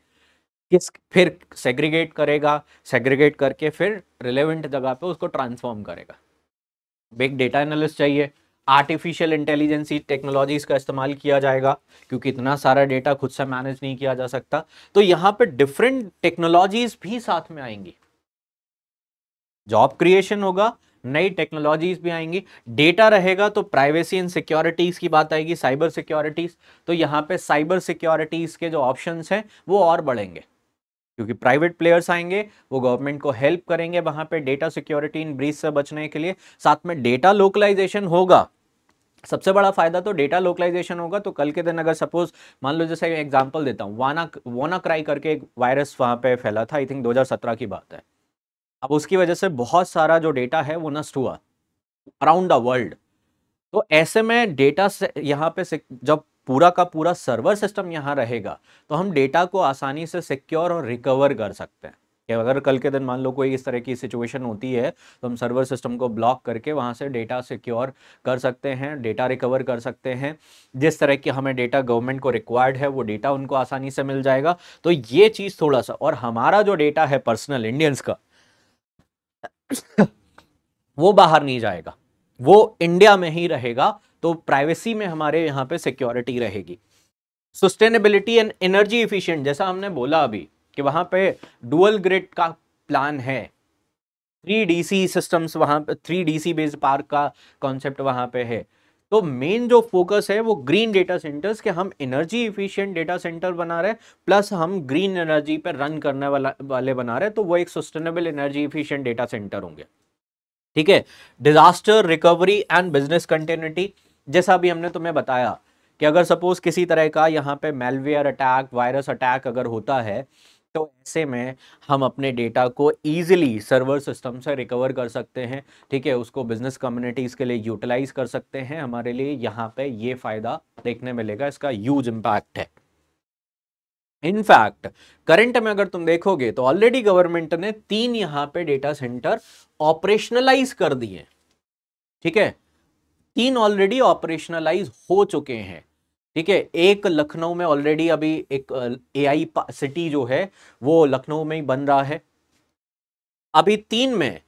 किस, फिर सेग्रीगेट करेगा, सेग्रीगेट करके फिर रिलेवेंट जगह पे उसको ट्रांसफॉर्म करेगा। बिग डेटा एनालिस्ट चाहिए, आर्टिफिशियल इंटेलिजेंस टेक्नोलॉजीज का इस्तेमाल किया जाएगा, क्योंकि इतना सारा डेटा खुद से मैनेज नहीं किया जा सकता। तो यहाँ पे डिफरेंट टेक्नोलॉजीज भी साथ में आएंगी, जॉब क्रिएशन होगा, नई टेक्नोलॉजीज भी आएंगी, डेटा रहेगा तो प्राइवेसी एंड सिक्योरिटीज की बात आएगी, साइबर सिक्योरिटीज। तो यहाँ पे साइबर सिक्योरिटीज के जो ऑप्शंस हैं वो और बढ़ेंगे, क्योंकि प्राइवेट प्लेयर्स आएंगे, वो गवर्नमेंट को हेल्प करेंगे वहां पे डेटा सिक्योरिटी इन ब्रीच से बचने के लिए। साथ में डेटा लोकलाइजेशन होगा, सबसे बड़ा फायदा तो डेटा लोकलाइजेशन होगा। तो कल के दिन अगर सपोज मान लो, जैसे एग्जांपल देता हूँ, वानाक्राई करके एक वायरस वहां पे फैला था, आई थिंक 2017 की बात है। अब उसकी वजह से बहुत सारा जो डेटा है वो नष्ट हुआ अराउंड द वर्ल्ड। तो ऐसे में डेटा से यहाँ पे जब पूरा का पूरा सर्वर सिस्टम यहाँ रहेगा तो हम डेटा को आसानी से सिक्योर और रिकवर कर सकते हैं। कि अगर कल के दिन मान लो कोई इस तरह की सिचुएशन होती है तो हम सर्वर सिस्टम को ब्लॉक करके वहाँ से डेटा सिक्योर कर सकते हैं, डेटा रिकवर कर सकते हैं। जिस तरह की हमें डेटा गवर्नमेंट को रिक्वायर्ड है वो डेटा उनको आसानी से मिल जाएगा। तो ये चीज़ थोड़ा सा, और हमारा जो डेटा है पर्सनल इंडियंस का वो बाहर नहीं जाएगा, वो इंडिया में ही रहेगा। तो प्राइवेसी में हमारे यहाँ पे सिक्योरिटी रहेगी। सस्टेनेबिलिटी एंड एनर्जी इफिशिएंट, जैसा हमने बोला अभी कि वहां पे डुअल ग्रिड का प्लान है, 3DC सिस्टम्स वहां पे, 3DC बेस्ड पार्क का कॉन्सेप्ट वहां पे है। तो मेन जो फोकस है वो ग्रीन डेटा सेंटर्स के, हम एनर्जी इफिशिएंट डेटा सेंटर बना रहे हैं, प्लस हम ग्रीन एनर्जी पर रन करने वाले बना रहे हैं। तो वो एक sustainable energy efficient data centre होंगे। ठीक है, disaster recovery and business continuity, जैसा अभी हमने तुम्हें बताया कि अगर सपोज किसी तरह का यहाँ पे मेलवेयर अटैक, वायरस अटैक अगर होता है तो ऐसे में हम अपने डेटा को ईजिली सर्वर सिस्टम से रिकवर कर सकते हैं, ठीक है, उसको बिजनेस कम्युनिटीज के लिए यूटिलाइज कर सकते हैं। हमारे लिए यहाँ पे ये फायदा देखने मिलेगा, इसका ह्यूज इम्पैक्ट है। इनफैक्ट करंट में अगर तुम देखोगे तो ऑलरेडी गवर्नमेंट ने 3 यहां पे डेटा सेंटर ऑपरेशनलाइज कर दिए, ठीक है, 3 ऑलरेडी ऑपरेशनलाइज हो चुके हैं, ठीक है। एक लखनऊ में ऑलरेडी अभी एक एआई सिटी जो है वो लखनऊ में ही बन रहा है। अभी 3 में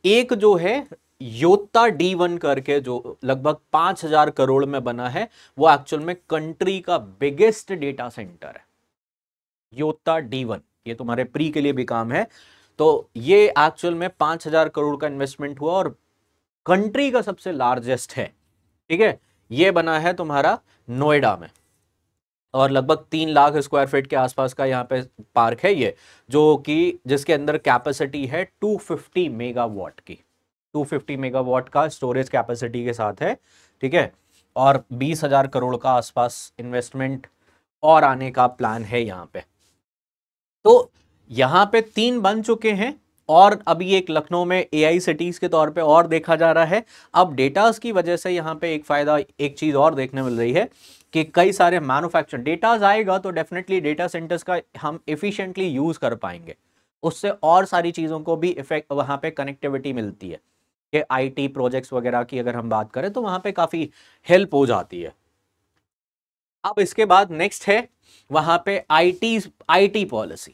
एक जो है योता D1 करके जो लगभग 5,000 करोड़ में बना है, वो एक्चुअल में कंट्री का बिगेस्ट डेटा सेंटर है, योता D1। ये तुम्हारे प्री के लिए भी काम है। तो ये एक्चुअल में 5,000 करोड़ का इन्वेस्टमेंट हुआ और कंट्री का सबसे लार्जेस्ट है, ठीक है। ये बना है तुम्हारा नोएडा में और लगभग 3 लाख स्क्वायर फीट के आसपास का यहाँ पे पार्क है ये, जो कि जिसके अंदर कैपेसिटी है 250 मेगावाट की, 250 मेगावाट का स्टोरेज कैपेसिटी के साथ है, ठीक है। और 20,000 करोड़ का आसपास इन्वेस्टमेंट और आने का प्लान है यहाँ पे। तो यहाँ पे 3 बन चुके हैं और अभी एक लखनऊ में एआई सिटीज के तौर पे और देखा जा रहा है। अब डेटास की वजह से यहाँ पे एक फायदा, एक चीज और देखने मिल रही है कि कई सारे मैन्युफैक्चर डेटास आएगा तो डेफिनेटली डेटा सेंटर्स का हम एफिशिएंटली यूज कर पाएंगे, उससे और सारी चीजों को भी इफेक्ट, वहां पे कनेक्टिविटी मिलती है कि आईटी प्रोजेक्ट्स वगैरह की अगर हम बात करें तो वहां पे काफी हेल्प हो जाती है। अब इसके बाद नेक्स्ट है वहां पे आईटी पॉलिसी।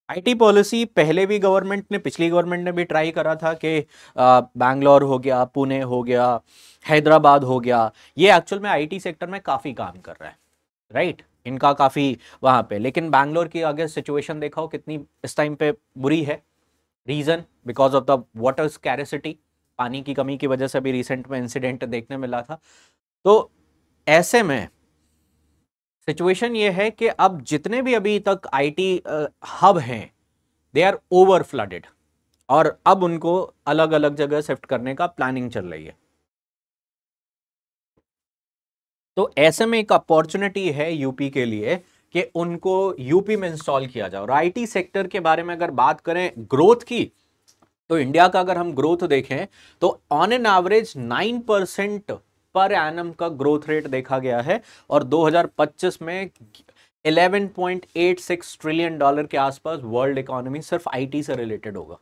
आईटी पॉलिसी पहले भी गवर्नमेंट ने, पिछली गवर्नमेंट ने भी ट्राई करा था कि बैंगलोर हो गया, पुणे हो गया, हैदराबाद हो गया, ये एक्चुअल में आईटी सेक्टर में काफ़ी काम कर रहा है, राइट, इनका काफ़ी वहाँ पे। लेकिन बैंगलोर की अगर सिचुएशन देखा हो कितनी इस टाइम पे बुरी है, reason because of the water scarcity, पानी की कमी की वजह से भी रिसेंट में इंसिडेंट देखने मिला था। तो ऐसे में सिचुएशन ये है कि अब जितने भी अभी तक आईटी हब हैं दे आर ओवर फ्लडेड और अब उनको अलग अलग जगह शिफ्ट करने का प्लानिंग चल रही है। तो ऐसे में एक अपॉर्चुनिटी है यूपी के लिए कि उनको यूपी में इंस्टॉल किया जाए। और आईटी सेक्टर के बारे में अगर बात करें ग्रोथ की, तो इंडिया का अगर हम ग्रोथ देखें तो on an average 9% per annum का ग्रोथ रेट देखा गया है और 2025 में 11.86 ट्रिलियन डॉलर के आसपास वर्ल्ड इकोनॉमी सिर्फ आईटी से रिलेटेड होगा,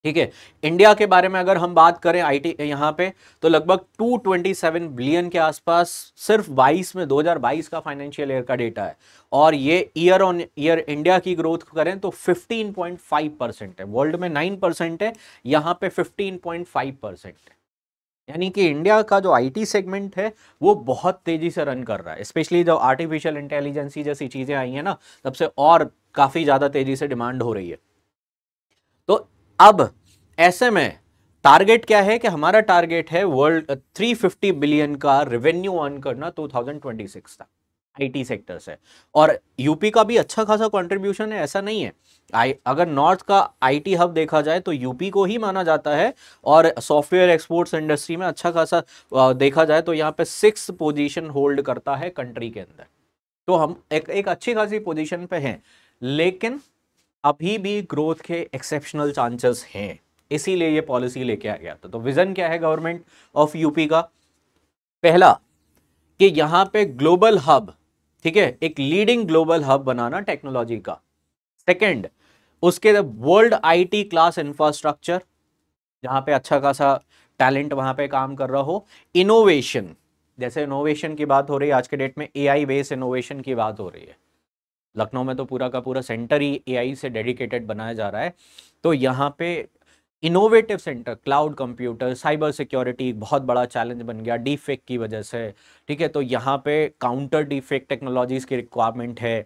ठीक है। इंडिया के बारे में अगर हम बात करें आईटी यहां पे तो लगभग 227 बिलियन के आसपास सिर्फ 22 में, 2022 का फाइनेंशियल ईयर का डेटा है। और ये ईयर ऑन ईयर इंडिया की ग्रोथ करें तो 15.5% है, वर्ल्ड में 9% है, यहां पे 15.5% है। यानी कि इंडिया का जो आईटी सेगमेंट है वो बहुत तेजी से रन कर रहा है, स्पेशली जब आर्टिफिशियल इंटेलिजेंसी जैसी चीजें आई हैं ना, तब से और काफी ज्यादा तेजी से डिमांड हो रही है। तो अब ऐसे में टारगेट क्या है कि हमारा टारगेट है वर्ल्ड 350 बिलियन का रेवेन्यू अर्न करना 2026 तक आईटी सेक्टर से। और यूपी का भी अच्छा खासा कंट्रीब्यूशन है, ऐसा नहीं है। अगर नॉर्थ का आईटी हब देखा जाए तो यूपी को ही माना जाता है और सॉफ्टवेयर एक्सपोर्ट्स इंडस्ट्री में अच्छा खासा देखा जाए तो यहाँ पे 6th पोजीशन होल्ड करता है कंट्री के अंदर। तो हम एक अच्छी खासी पोजीशन पे हैं, लेकिन अभी भी ग्रोथ के एक्सेप्शनल चांसेस हैं, इसीलिए ये पॉलिसी लेके आ गया था। तो विजन क्या है गवर्नमेंट ऑफ यूपी का? पहला कि यहां पे ग्लोबल हब, ठीक है, एक लीडिंग ग्लोबल हब बनाना टेक्नोलॉजी का। सेकंड, उसके वर्ल्ड आईटी क्लास इंफ्रास्ट्रक्चर, जहां पे अच्छा खासा टैलेंट वहां पे काम कर रहा हो। इनोवेशन, जैसे इनोवेशन की बात हो रही है आज के डेट में, एआई बेस्ड इनोवेशन की बात हो रही है। लखनऊ में तो पूरा का पूरा सेंटर ही एआई से डेडिकेटेड बनाया जा रहा है। तो यहाँ पे innovative centre, cloud computer, cyber security बहुत बड़ा चैलेंज बन गया डीप फेक की वजह से, ठीक है। तो यहाँ पे काउंटर डीप फेक टेक्नोलॉजीज की रिक्वायरमेंट है,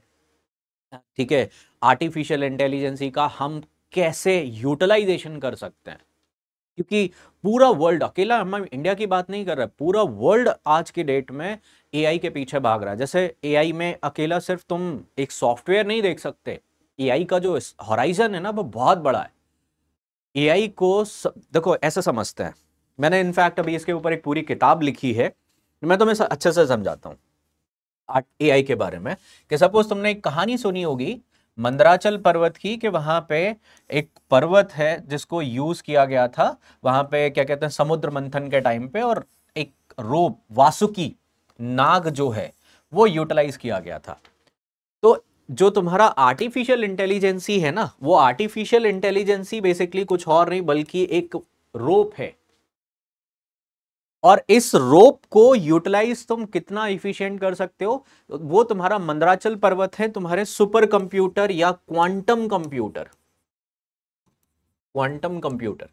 ठीक है। आर्टिफिशियल इंटेलिजेंसी का हम कैसे यूटिलाइजेशन कर सकते हैं, क्योंकि पूरा वर्ल्ड, अकेला हम इंडिया की बात नहीं कर रहे, पूरा वर्ल्ड आज की डेट में एआई के पीछे भाग रहा है। जैसे एआई में अकेला सिर्फ तुम एक सॉफ्टवेयर नहीं देख सकते, एआई का जो हॉराइजन है ना वो बहुत बड़ा है। एआई को देखो ऐसा समझते हैं, मैंने इनफैक्ट अभी इसके ऊपर एक पूरी किताब लिखी है, मैं तुम्हें अच्छे से समझाता हूँ एआई के बारे में। कि सपोज तुमने एक कहानी सुनी होगी मंदराचल पर्वत की, कि वहां पे एक पर्वत है जिसको यूज किया गया था वहां पे, क्या कहते हैं, समुद्र मंथन के टाइम पे, और एक रोप वासुकी नाग जो है वो यूटिलाइज किया गया था। तो जो तुम्हारा आर्टिफिशियल इंटेलिजेंसी है ना, वो आर्टिफिशियल इंटेलिजेंसी बेसिकली कुछ और नहीं बल्कि एक रोप है। और इस रोप को यूटिलाइज तुम कितना इफिशिएंट कर सकते हो, वो तुम्हारा मंदराचल पर्वत है, तुम्हारे सुपर कंप्यूटर या क्वांटम कंप्यूटर। क्वांटम कंप्यूटर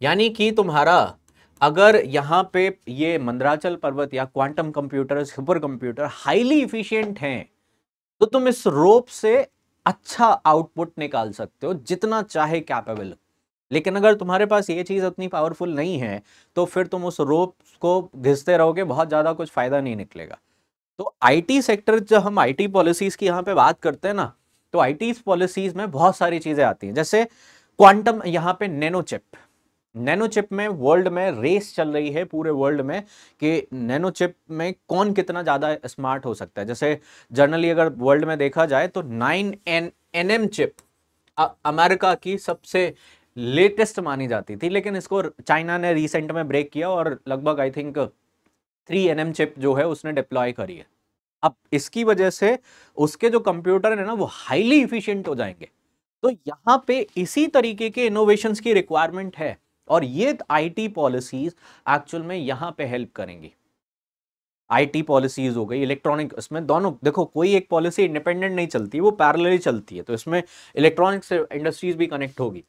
यानी कि तुम्हारा, अगर यहां पे ये मंदराचल पर्वत या quantum computer, super computer highly efficient हैं, तो तुम इस रोप से अच्छा आउटपुट निकाल सकते हो जितना चाहे कैपेबल। लेकिन अगर तुम्हारे पास ये चीज उतनी पावरफुल नहीं है तो फिर तुम उस रोप को घिसते रहोगे, बहुत ज्यादा कुछ फायदा नहीं निकलेगा। तो आईटी सेक्टर, जब हम आईटी पॉलिसीज की यहां पे बात करते हैं ना, तो आईटी पॉलिसीज में बहुत सारी चीजें आती हैं, जैसे क्वांटम, यहां पे नैनो चिप। नैनो चिप में वर्ल्ड में रेस चल रही है पूरे वर्ल्ड में कि नैनो चिप में कौन कितना ज्यादा स्मार्ट हो सकता है। जैसे जनरली अगर वर्ल्ड में देखा जाए तो 9nm चिप अमेरिका की सबसे लेटेस्ट मानी जाती थी, लेकिन इसको चाइना ने रिसेंट में ब्रेक किया और लगभग आई थिंक 3nm चिप जो है उसने डिप्लॉय करी है। अब इसकी वजह से उसके जो कंप्यूटर है ना वो हाईली इफिशिएंट हो जाएंगे। तो यहां पे इसी तरीके के इनोवेशंस की रिक्वायरमेंट है, और ये आईटी पॉलिसीज एक्चुअल में यहां पे हेल्प करेंगी। आईटी पॉलिसीज हो गई, इलेक्ट्रॉनिक, इसमें दोनों देखो, कोई एक पॉलिसी इंडिपेंडेंट नहीं चलती, वो पैरेलली चलती है, तो इसमें इलेक्ट्रॉनिक्स इंडस्ट्रीज भी कनेक्ट होगी।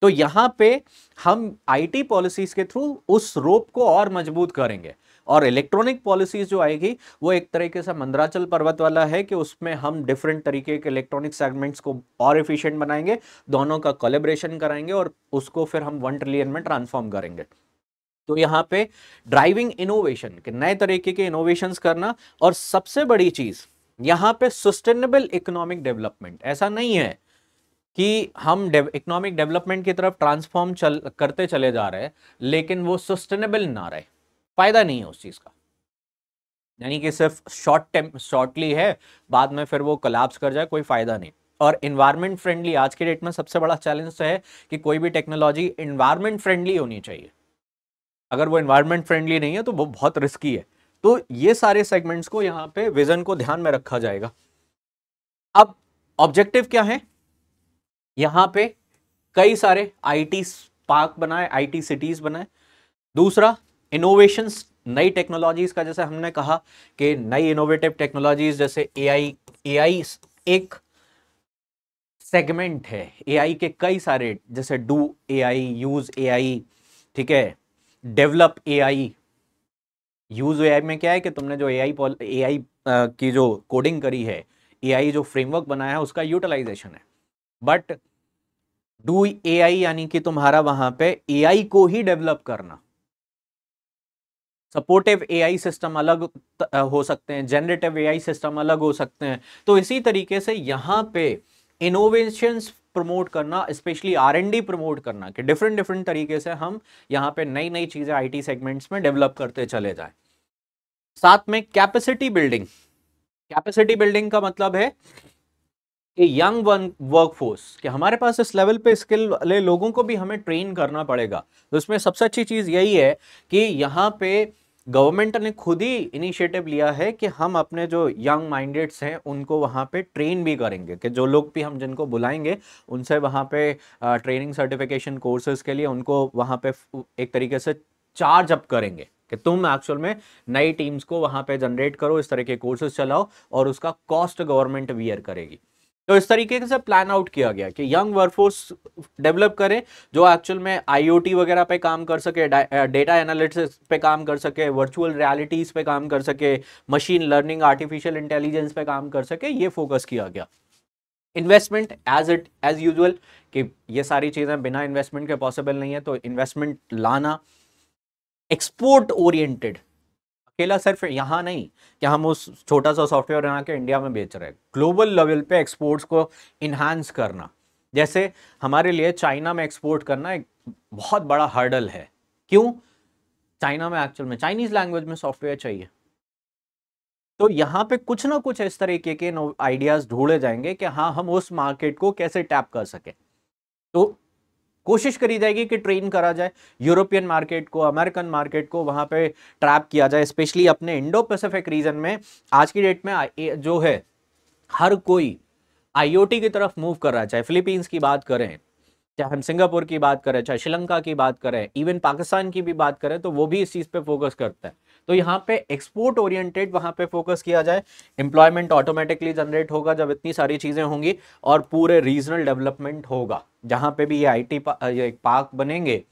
तो यहां पे हम आईटी पॉलिसीज के थ्रू उस रोप को और मजबूत करेंगे। और इलेक्ट्रॉनिक पॉलिसीज जो आएगी वो एक तरीके से मंदराचल पर्वत वाला है कि उसमें हम डिफरेंट तरीके के इलेक्ट्रॉनिक सेगमेंट्स को और एफिशिएंट बनाएंगे, दोनों का कोलैबोरेशन कराएंगे और उसको फिर हम 1 ट्रिलियन में ट्रांसफॉर्म करेंगे। तो यहां पे ड्राइविंग इनोवेशन के नए तरीके के इनोवेशंस करना, और सबसे बड़ी चीज यहां पे सस्टेनेबल इकोनॉमिक डेवलपमेंट। ऐसा नहीं है कि हम इकोनॉमिक डेवलपमेंट की तरफ ट्रांसफॉर्म करते चले जा रहे हैं लेकिन वो सस्टेनेबल ना रहे, फायदा नहीं है उस चीज का। यानी कि सिर्फ शॉर्टली है, बाद में फिर वो कोलैप्स कर जाए, कोई फायदा नहीं। और इन्वायरमेंट फ्रेंडली, आज के डेट में सबसे बड़ा चैलेंज तो है कि कोई भी टेक्नोलॉजी इन्वायरमेंट फ्रेंडली होनी चाहिए। अगर वो इन्वायरमेंट फ्रेंडली नहीं है तो वो बहुत रिस्की है। तो ये सारे सेगमेंट्स को यहाँ पे विजन को ध्यान में रखा जाएगा। अब ऑब्जेक्टिव क्या है, यहां पे कई सारे आईटी पार्क बनाए, आईटी सिटीज बनाए। दूसरा, इनोवेशंस, नई टेक्नोलॉजीज का, जैसे हमने कहा कि नई इनोवेटिव टेक्नोलॉजीज जैसे एआई। एआई एक सेगमेंट है, एआई के कई सारे, जैसे डू एआई, यूज एआई, ठीक है, डेवलप एआई। यूज एआई में क्या है कि तुमने जो एआई की जो कोडिंग करी है, एआई जो फ्रेमवर्क बनाया है उसका यूटिलाइजेशन है। बट डू एआई यानी कि तुम्हारा वहां पे एआई को ही डेवलप करना। सपोर्टिव एआई सिस्टम अलग हो सकते हैं, जनरेटिव एआई सिस्टम अलग हो सकते हैं। तो इसी तरीके से यहां पे इनोवेशंस प्रमोट करना, स्पेशली आर&डी प्रमोट करना, कि डिफरेंट डिफरेंट तरीके से हम यहां पे नई नई चीजें आईटी सेगमेंट्स में डेवलप करते चले जाएं। साथ में कैपेसिटी बिल्डिंग। कैपेसिटी बिल्डिंग का मतलब है कि यंग वर्कफोर्स, कि हमारे पास इस लेवल पे स्किल वाले लोगों को भी हमें ट्रेन करना पड़ेगा। तो इसमें सबसे अच्छी चीज यही है कि यहाँ पे गवर्नमेंट ने खुद ही इनिशिएटिव लिया है कि हम अपने जो यंग माइंडेड्स हैं उनको वहाँ पे ट्रेन भी करेंगे, कि जो लोग भी हम जिनको बुलाएंगे उनसे वहाँ पे ट्रेनिंग सर्टिफिकेशन कोर्सेज के लिए उनको वहाँ पे एक तरीके से चार्ज अप करेंगे कि तुम एक्चुअल में नई टीम्स को वहाँ पे जनरेट करो, इस तरह के कोर्सेज चलाओ, और उसका कॉस्ट गवर्नमेंट वियर करेगी। तो इस तरीके से प्लान आउट किया गया कि यंग वर्कफोर्स डेवलप करें जो एक्चुअल में आईओटी वगैरह पे काम कर सके, डेटा एनालिटिक्स पे काम कर सके, वर्चुअल रियलिटीज पे काम कर सके, मशीन लर्निंग, आर्टिफिशियल इंटेलिजेंस पे काम कर सके, ये फोकस किया गया। इन्वेस्टमेंट एज यूजुअल, कि ये सारी चीजें बिना इन्वेस्टमेंट के पॉसिबल नहीं है, तो इन्वेस्टमेंट लाना। एक्सपोर्ट ओरिएंटेड, अकेला सिर्फ यहां नहीं कि हम उस छोटा सा सॉफ्टवेयर बना के इंडिया में बेच रहे हैं, ग्लोबल लेवल पे एक्सपोर्ट्स को इन्हांस करना। जैसे हमारे लिए चाइना में एक्सपोर्ट करना एक बहुत बड़ा हर्डल है। क्यों? चाइना में एक्चुअल में चाइनीज लैंग्वेज में सॉफ्टवेयर चाहिए। तो यहाँ पे कुछ ना कुछ इस तरीके के आइडियाज ढूंढे जाएंगे कि हाँ हम उस मार्केट को कैसे टैप कर सके। तो कोशिश करी जाएगी कि ट्रेन करा जाए यूरोपियन मार्केट को, अमेरिकन मार्केट को, वहां पे ट्रैप किया जाए, स्पेशली अपने इंडो पैसिफिक रीजन में। आज की डेट में जो है हर कोई आईओटी की तरफ मूव कर रहा है, चाहे फिलीपींस की बात करें, चाहे हम सिंगापुर की बात करें, चाहे श्रीलंका की बात करें, इवन पाकिस्तान की भी बात करें, तो वो भी इस चीज पे फोकस करता है। तो यहाँ पे एक्सपोर्ट ओरिएंटेड वहां पे फोकस किया जाए, एम्प्लॉयमेंट ऑटोमेटिकली जनरेट होगा जब इतनी सारी चीजें होंगी, और पूरे रीजनल डेवलपमेंट होगा। जहां पे भी ये आईटी ये पार्क बनेंगे,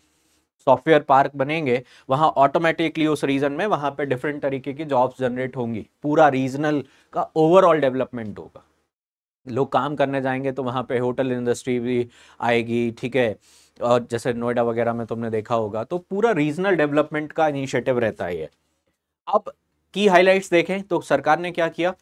सॉफ्टवेयर पार्क बनेंगे, वहां ऑटोमेटिकली उस रीजन में वहां पे डिफरेंट तरीके की जॉब्स जनरेट होंगी, पूरा रीजनल का ओवरऑल डेवलपमेंट होगा। लोग काम करने जाएंगे तो वहाँ पे होटल इंडस्ट्री भी आएगी, ठीक है, और जैसे नोएडा वगैरह में तुमने देखा होगा, तो पूरा रीजनल डेवलपमेंट का इनिशिएटिव रहता है ये। अब की हाइलाइट्स देखें तो सरकार ने क्या किया,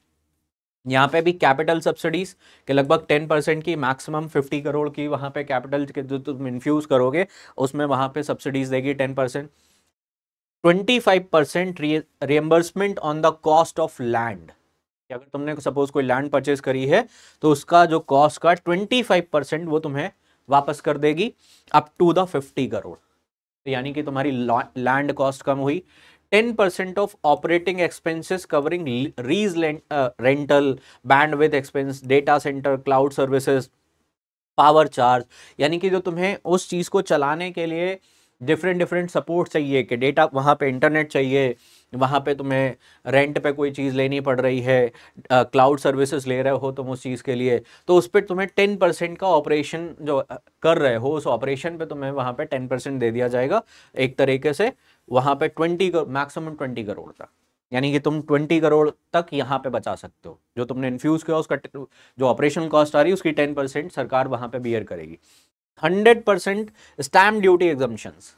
यहाँ पे भी कैपिटल सब्सिडीज के लगभग 10% की, मैक्सिमम 50 करोड़ की वहाँ पे कैपिटल के जो तुम इन्फ्यूज करोगे उसमें वहाँ पे सब्सिडीज देगी 10%। 25% reimbursement on the cost of land, कि अगर तुमने सपोज कोई लैंड परचेज करी है तो उसका जो कॉस्ट का 25% वो तुम्हें वापस कर देगी अप टू द 50 करोड़। तो यानी कि तुम्हारी लैंड कॉस्ट कम हुई। 10% of operating expenses covering lease rental, bandwidth expense, data centre, cloud services, power charge, यानी कि जो तुम्हें उस चीज को चलाने के लिए डिफरेंट डिफरेंट सपोर्ट चाहिए, कि डेटा वहाँ पे इंटरनेट चाहिए, वहाँ पे तुम्हें रेंट पे कोई चीज़ लेनी पड़ रही है, क्लाउड सर्विसेज ले रहे हो तुम उस चीज़ के लिए, तो उस पर तुम्हें 10% का ऑपरेशन जो कर रहे हो उस ऑपरेशन पे तुम्हें वहाँ पे 10% दे दिया जाएगा एक तरीके से, वहाँ पे 20 मैक्सिमम 20 करोड़ तक, यानी कि तुम 20 करोड़ तक यहाँ पे बचा सकते हो। जो तुमने इन्फ्यूज किया उसका जो ऑपरेशन कॉस्ट आ रही है उसकी 10% सरकार वहाँ पे बियर करेगी। 100% स्टैम्प ड्यूटी एग्जम्पशंस,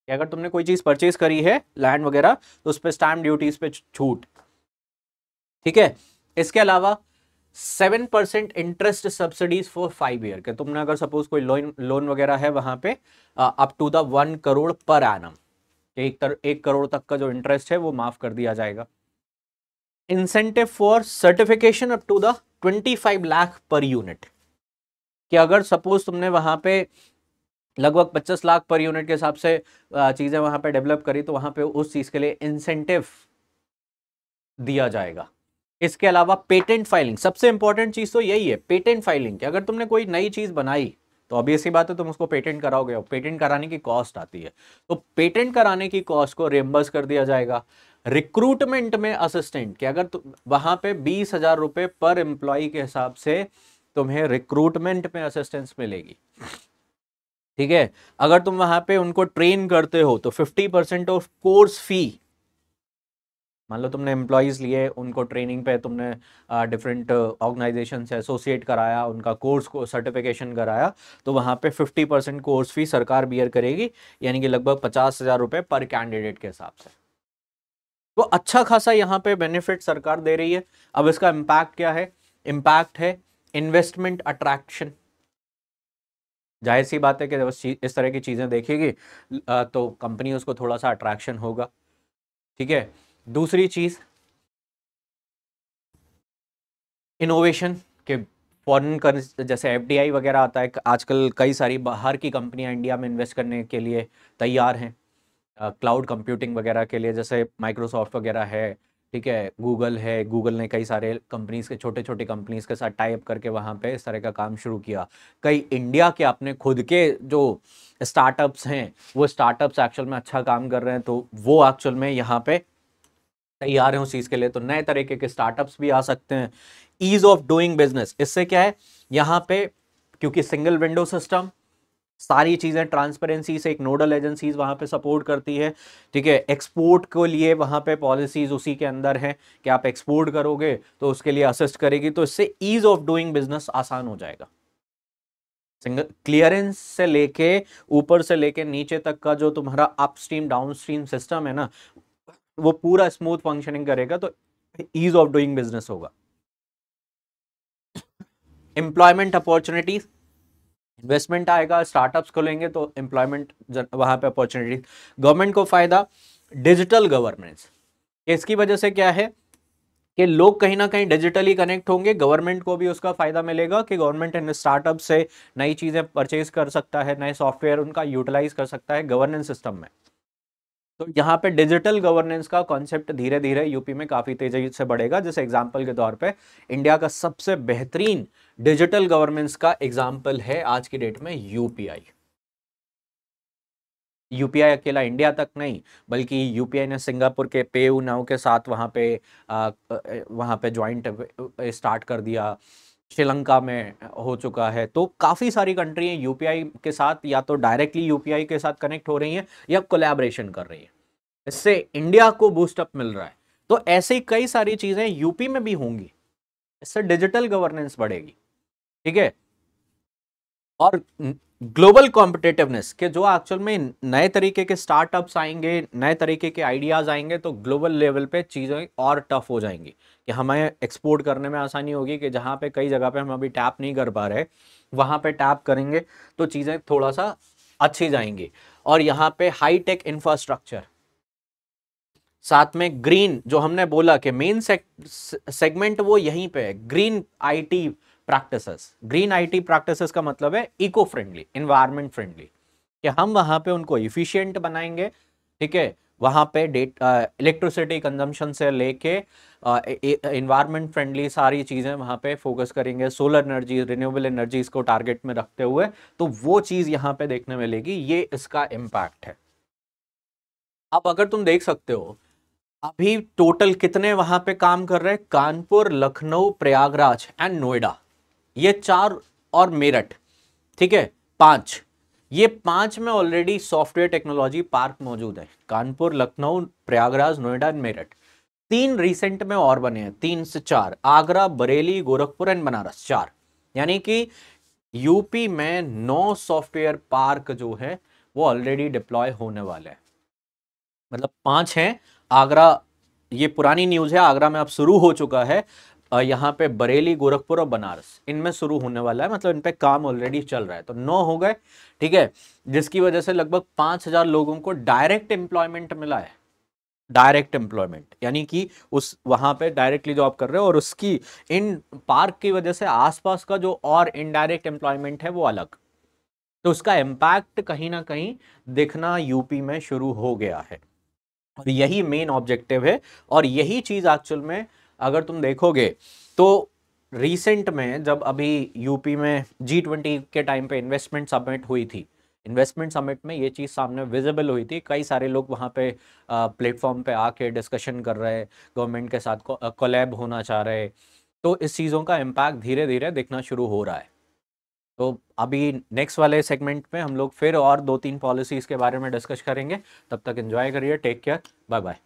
कि अगर तुमने कोई चीज परचेज करी है लैंड वगैरह तो उस पर स्टैम्प ड्यूटीज पे छूट, ठीक है। इसके अलावा 7% इंटरेस्ट सब्सिडीज फॉर 5 ईयर, के तुमने अगर सपोज कोई लोन वगैरह है वहां पे up to the 1 crore per annum, 1 crore तक का जो इंटरेस्ट है वो माफ कर दिया जाएगा। Incentive for certification up to the 25 lakh per unit, कि अगर सपोज तुमने वहां पे लगभग 25 लाख पर यूनिट के हिसाब से चीजें वहां पे डेवलप करी तो वहां पे उस चीज के लिए इंसेंटिव दिया जाएगा। इसके अलावा पेटेंट फाइलिंग, सबसे इंपॉर्टेंट चीज तो यही है पेटेंट फाइलिंग, कि अगर तुमने कोई नई चीज बनाई तो ऑब्वियस सी बात है तुम उसको पेटेंट कराओगे, और पेटेंट कराने की कॉस्ट आती है, तो पेटेंट कराने की कॉस्ट को रिएम्बर्स कर दिया जाएगा। रिक्रूटमेंट में असिस्टेंट, कि अगर वहां पे 20,000 रुपए पर एम्प्लॉय के हिसाब से तुम्हें रिक्रूटमेंट में असिस्टेंस मिलेगी, ठीक है। अगर तुम वहां पे उनको ट्रेन करते हो तो 50% ऑफ कोर्स फी, मान लो तुमने एम्प्लॉयज लिए, उनको ट्रेनिंग पे तुमने डिफरेंट ऑर्गेनाइजेशन से एसोसिएट कराया, उनका कोर्स को सर्टिफिकेशन कराया, तो वहां पे 50% कोर्स फी सरकार बियर करेगी, यानी कि लगभग 50,000 रुपए पर कैंडिडेट के हिसाब से। तो अच्छा खासा यहाँ पे बेनिफिट सरकार दे रही है। अब इसका इम्पैक्ट क्या है, इम्पैक्ट है इन्वेस्टमेंट अट्रैक्शन। जाहिर सी बात है कि जब इस तरह की चीजें देखेगी तो कंपनी उसको थोड़ा सा अट्रैक्शन होगा, ठीक है। दूसरी चीज इनोवेशन, के फॉरेन जैसे एफडीआई वगैरह आता है, आजकल कई सारी बाहर की कंपनियां इंडिया में इन्वेस्ट करने के लिए तैयार हैं, क्लाउड कंप्यूटिंग वगैरह के लिए, जैसे माइक्रोसॉफ्ट वगैरह है, ठीक है, गूगल है, गूगल ने कई सारे कंपनीज के छोटे छोटे कंपनीज के साथ टाई अप करके वहाँ पे इस तरह का काम शुरू किया। कई इंडिया के अपने खुद के जो स्टार्टअप्स हैं वो स्टार्टअप्स एक्चुअल में अच्छा काम कर रहे हैं, तो वो एक्चुअल में यहाँ पे तैयार हैं उस चीज़ के लिए, तो नए तरीके के स्टार्टअप्स भी आ सकते हैं। ईज ऑफ डूइंग बिजनेस, इससे क्या है यहाँ पे, क्योंकि सिंगल विंडो सिस्टम, सारी चीजें ट्रांसपेरेंसी से एक नोडल एजेंसीज वहां पे सपोर्ट करती है, ठीक है। एक्सपोर्ट के लिए वहां पे पॉलिसीज उसी के अंदर है कि आप एक्सपोर्ट करोगे तो उसके लिए असिस्ट करेगी, तो इससे ईज ऑफ डूइंग बिजनेस आसान हो जाएगा। सिंगल क्लियरेंस से लेके ऊपर से लेके नीचे तक का जो तुम्हारा अपस्ट्रीम डाउनस्ट्रीम सिस्टम है ना, वो पूरा स्मूथ फंक्शनिंग करेगा, तो ईज ऑफ डूइंग बिजनेस होगा। एम्प्लॉयमेंट अपॉर्चुनिटीज, इन्वेस्टमेंट आएगा, स्टार्टअप्स खोलेंगे तो एम्प्लॉयमेंट वहां पे अपॉर्चुनिटी। गवर्नमेंट को फायदा, डिजिटल गवर्नेंस, इसकी वजह से क्या है, कि लोग कहीं ना कहीं डिजिटली कनेक्ट होंगे, गवर्नमेंट को भी उसका फायदा मिलेगा कि गवर्नमेंट इन स्टार्टअप से नई चीजें परचेज कर सकता है, नए सॉफ्टवेयर उनका यूटिलाइज कर सकता है गवर्नेंस सिस्टम में। तो यहाँ पे डिजिटल गवर्नेंस का कॉन्सेप्ट धीरे धीरे यूपी में काफी तेजी से बढ़ेगा। जैसे एग्जांपल के तौर पे इंडिया का सबसे बेहतरीन डिजिटल गवर्नेंस का एग्जांपल है आज की डेट में यूपीआई। यूपीआई अकेला इंडिया तक नहीं, बल्कि यूपीआई ने सिंगापुर के पेयू नाउ के साथ वहाँ पे ज्वाइंट स्टार्ट कर दिया, श्रीलंका में हो चुका है। तो काफ़ी सारी कंट्री यूपीआई के साथ या तो डायरेक्टली यूपीआई के साथ कनेक्ट हो रही हैं या कोलैबोरेशन कर रही है। इससे इंडिया को बूस्टअप मिल रहा है। तो ऐसे कई सारी चीज़ें यूपी में भी होंगी, इससे डिजिटल गवर्नेंस बढ़ेगी। ठीक है। और ग्लोबल कॉम्पिटिटिवनेस के जो एक्चुअल में नए तरीके के स्टार्टअप्स आएंगे, नए तरीके के आइडियाज आएंगे, तो ग्लोबल लेवल पे चीज़ें और टफ हो जाएंगी कि हमें एक्सपोर्ट करने में आसानी होगी, कि जहाँ पे कई जगह पे हम अभी टैप नहीं कर पा रहे वहाँ पे टैप करेंगे तो चीज़ें थोड़ा सा अच्छी जाएंगी। और यहाँ पे हाई टेक इंफ्रास्ट्रक्चर, साथ में ग्रीन, जो हमने बोला कि मेन सेगमेंट वो यहीं पे है, green IT practices. Green IT practices का मतलब है इको फ्रेंडली, एनवायरमेंट फ्रेंडली, कि हम वहां पे उनको इफिशिएंट बनाएंगे। ठीक है। वहां पे इलेक्ट्रिसिटी कंजम्पशन से लेके एनवायरमेंट फ्रेंडली सारी चीजें वहां पे फोकस करेंगे, सोलर एनर्जी, रिन्यूएबल एनर्जीज को टारगेट में रखते हुए। तो वो चीज यहां पे देखने मिलेगी, ये इसका इम्पैक्ट है। अब अगर तुम देख सकते हो अभी टोटल कितने वहां पे काम कर रहे हैं, कानपुर, लखनऊ, प्रयागराज एंड नोएडा, ये चार, और मेरठ। ठीक है, पांच। ये पांच में ऑलरेडी सॉफ्टवेयर टेक्नोलॉजी पार्क मौजूद है, कानपुर, लखनऊ, प्रयागराज, नोएडा एंड मेरठ। तीन रिसेंट में और बने हैं, 3 से 4, आगरा, बरेली, गोरखपुर एंड बनारस, 4। यानी कि यूपी में 9 सॉफ्टवेयर पार्क जो है वो ऑलरेडी डिप्लॉय होने वाले हैं। मतलब 5 हैं। आगरा, ये पुरानी न्यूज है, आगरा में अब शुरू हो चुका है। यहाँ पे बरेली, गोरखपुर और बनारस, इनमें शुरू होने वाला है, मतलब इन पे काम ऑलरेडी चल रहा है। तो 9 हो गए। ठीक है। जिसकी वजह से लगभग 5,000 लोगों को डायरेक्ट एम्प्लॉयमेंट मिला है। डायरेक्ट एम्प्लॉयमेंट यानी कि उस वहां पे डायरेक्टली जॉब कर रहे हो, और उसकी इन पार्क की वजह से आसपास का जो और इनडायरेक्ट एम्प्लॉयमेंट है वो अलग। तो उसका इम्पैक्ट कहीं ना कहीं दिखना यूपी में शुरू हो गया है, और यही मेन ऑब्जेक्टिव है। और यही चीज एक्चुअल में अगर तुम देखोगे तो रिसेंट में जब अभी यूपी में G20 के टाइम पे इन्वेस्टमेंट समिट हुई थी, इन्वेस्टमेंट समिट में ये चीज़ सामने विजिबल हुई थी। कई सारे लोग वहाँ पे प्लेटफॉर्म पे आके डिस्कशन कर रहे, गवर्नमेंट के साथ कोलैब होना चाह रहे। तो इस चीज़ों का इम्पैक्ट धीरे धीरे दिखना शुरू हो रहा है। तो अभी नेक्स्ट वाले सेगमेंट में हम लोग फिर और 2-3 पॉलिसीज़ के बारे में डिस्कस करेंगे। तब तक एंजॉय करिए, टेक केयर, बाय बाय।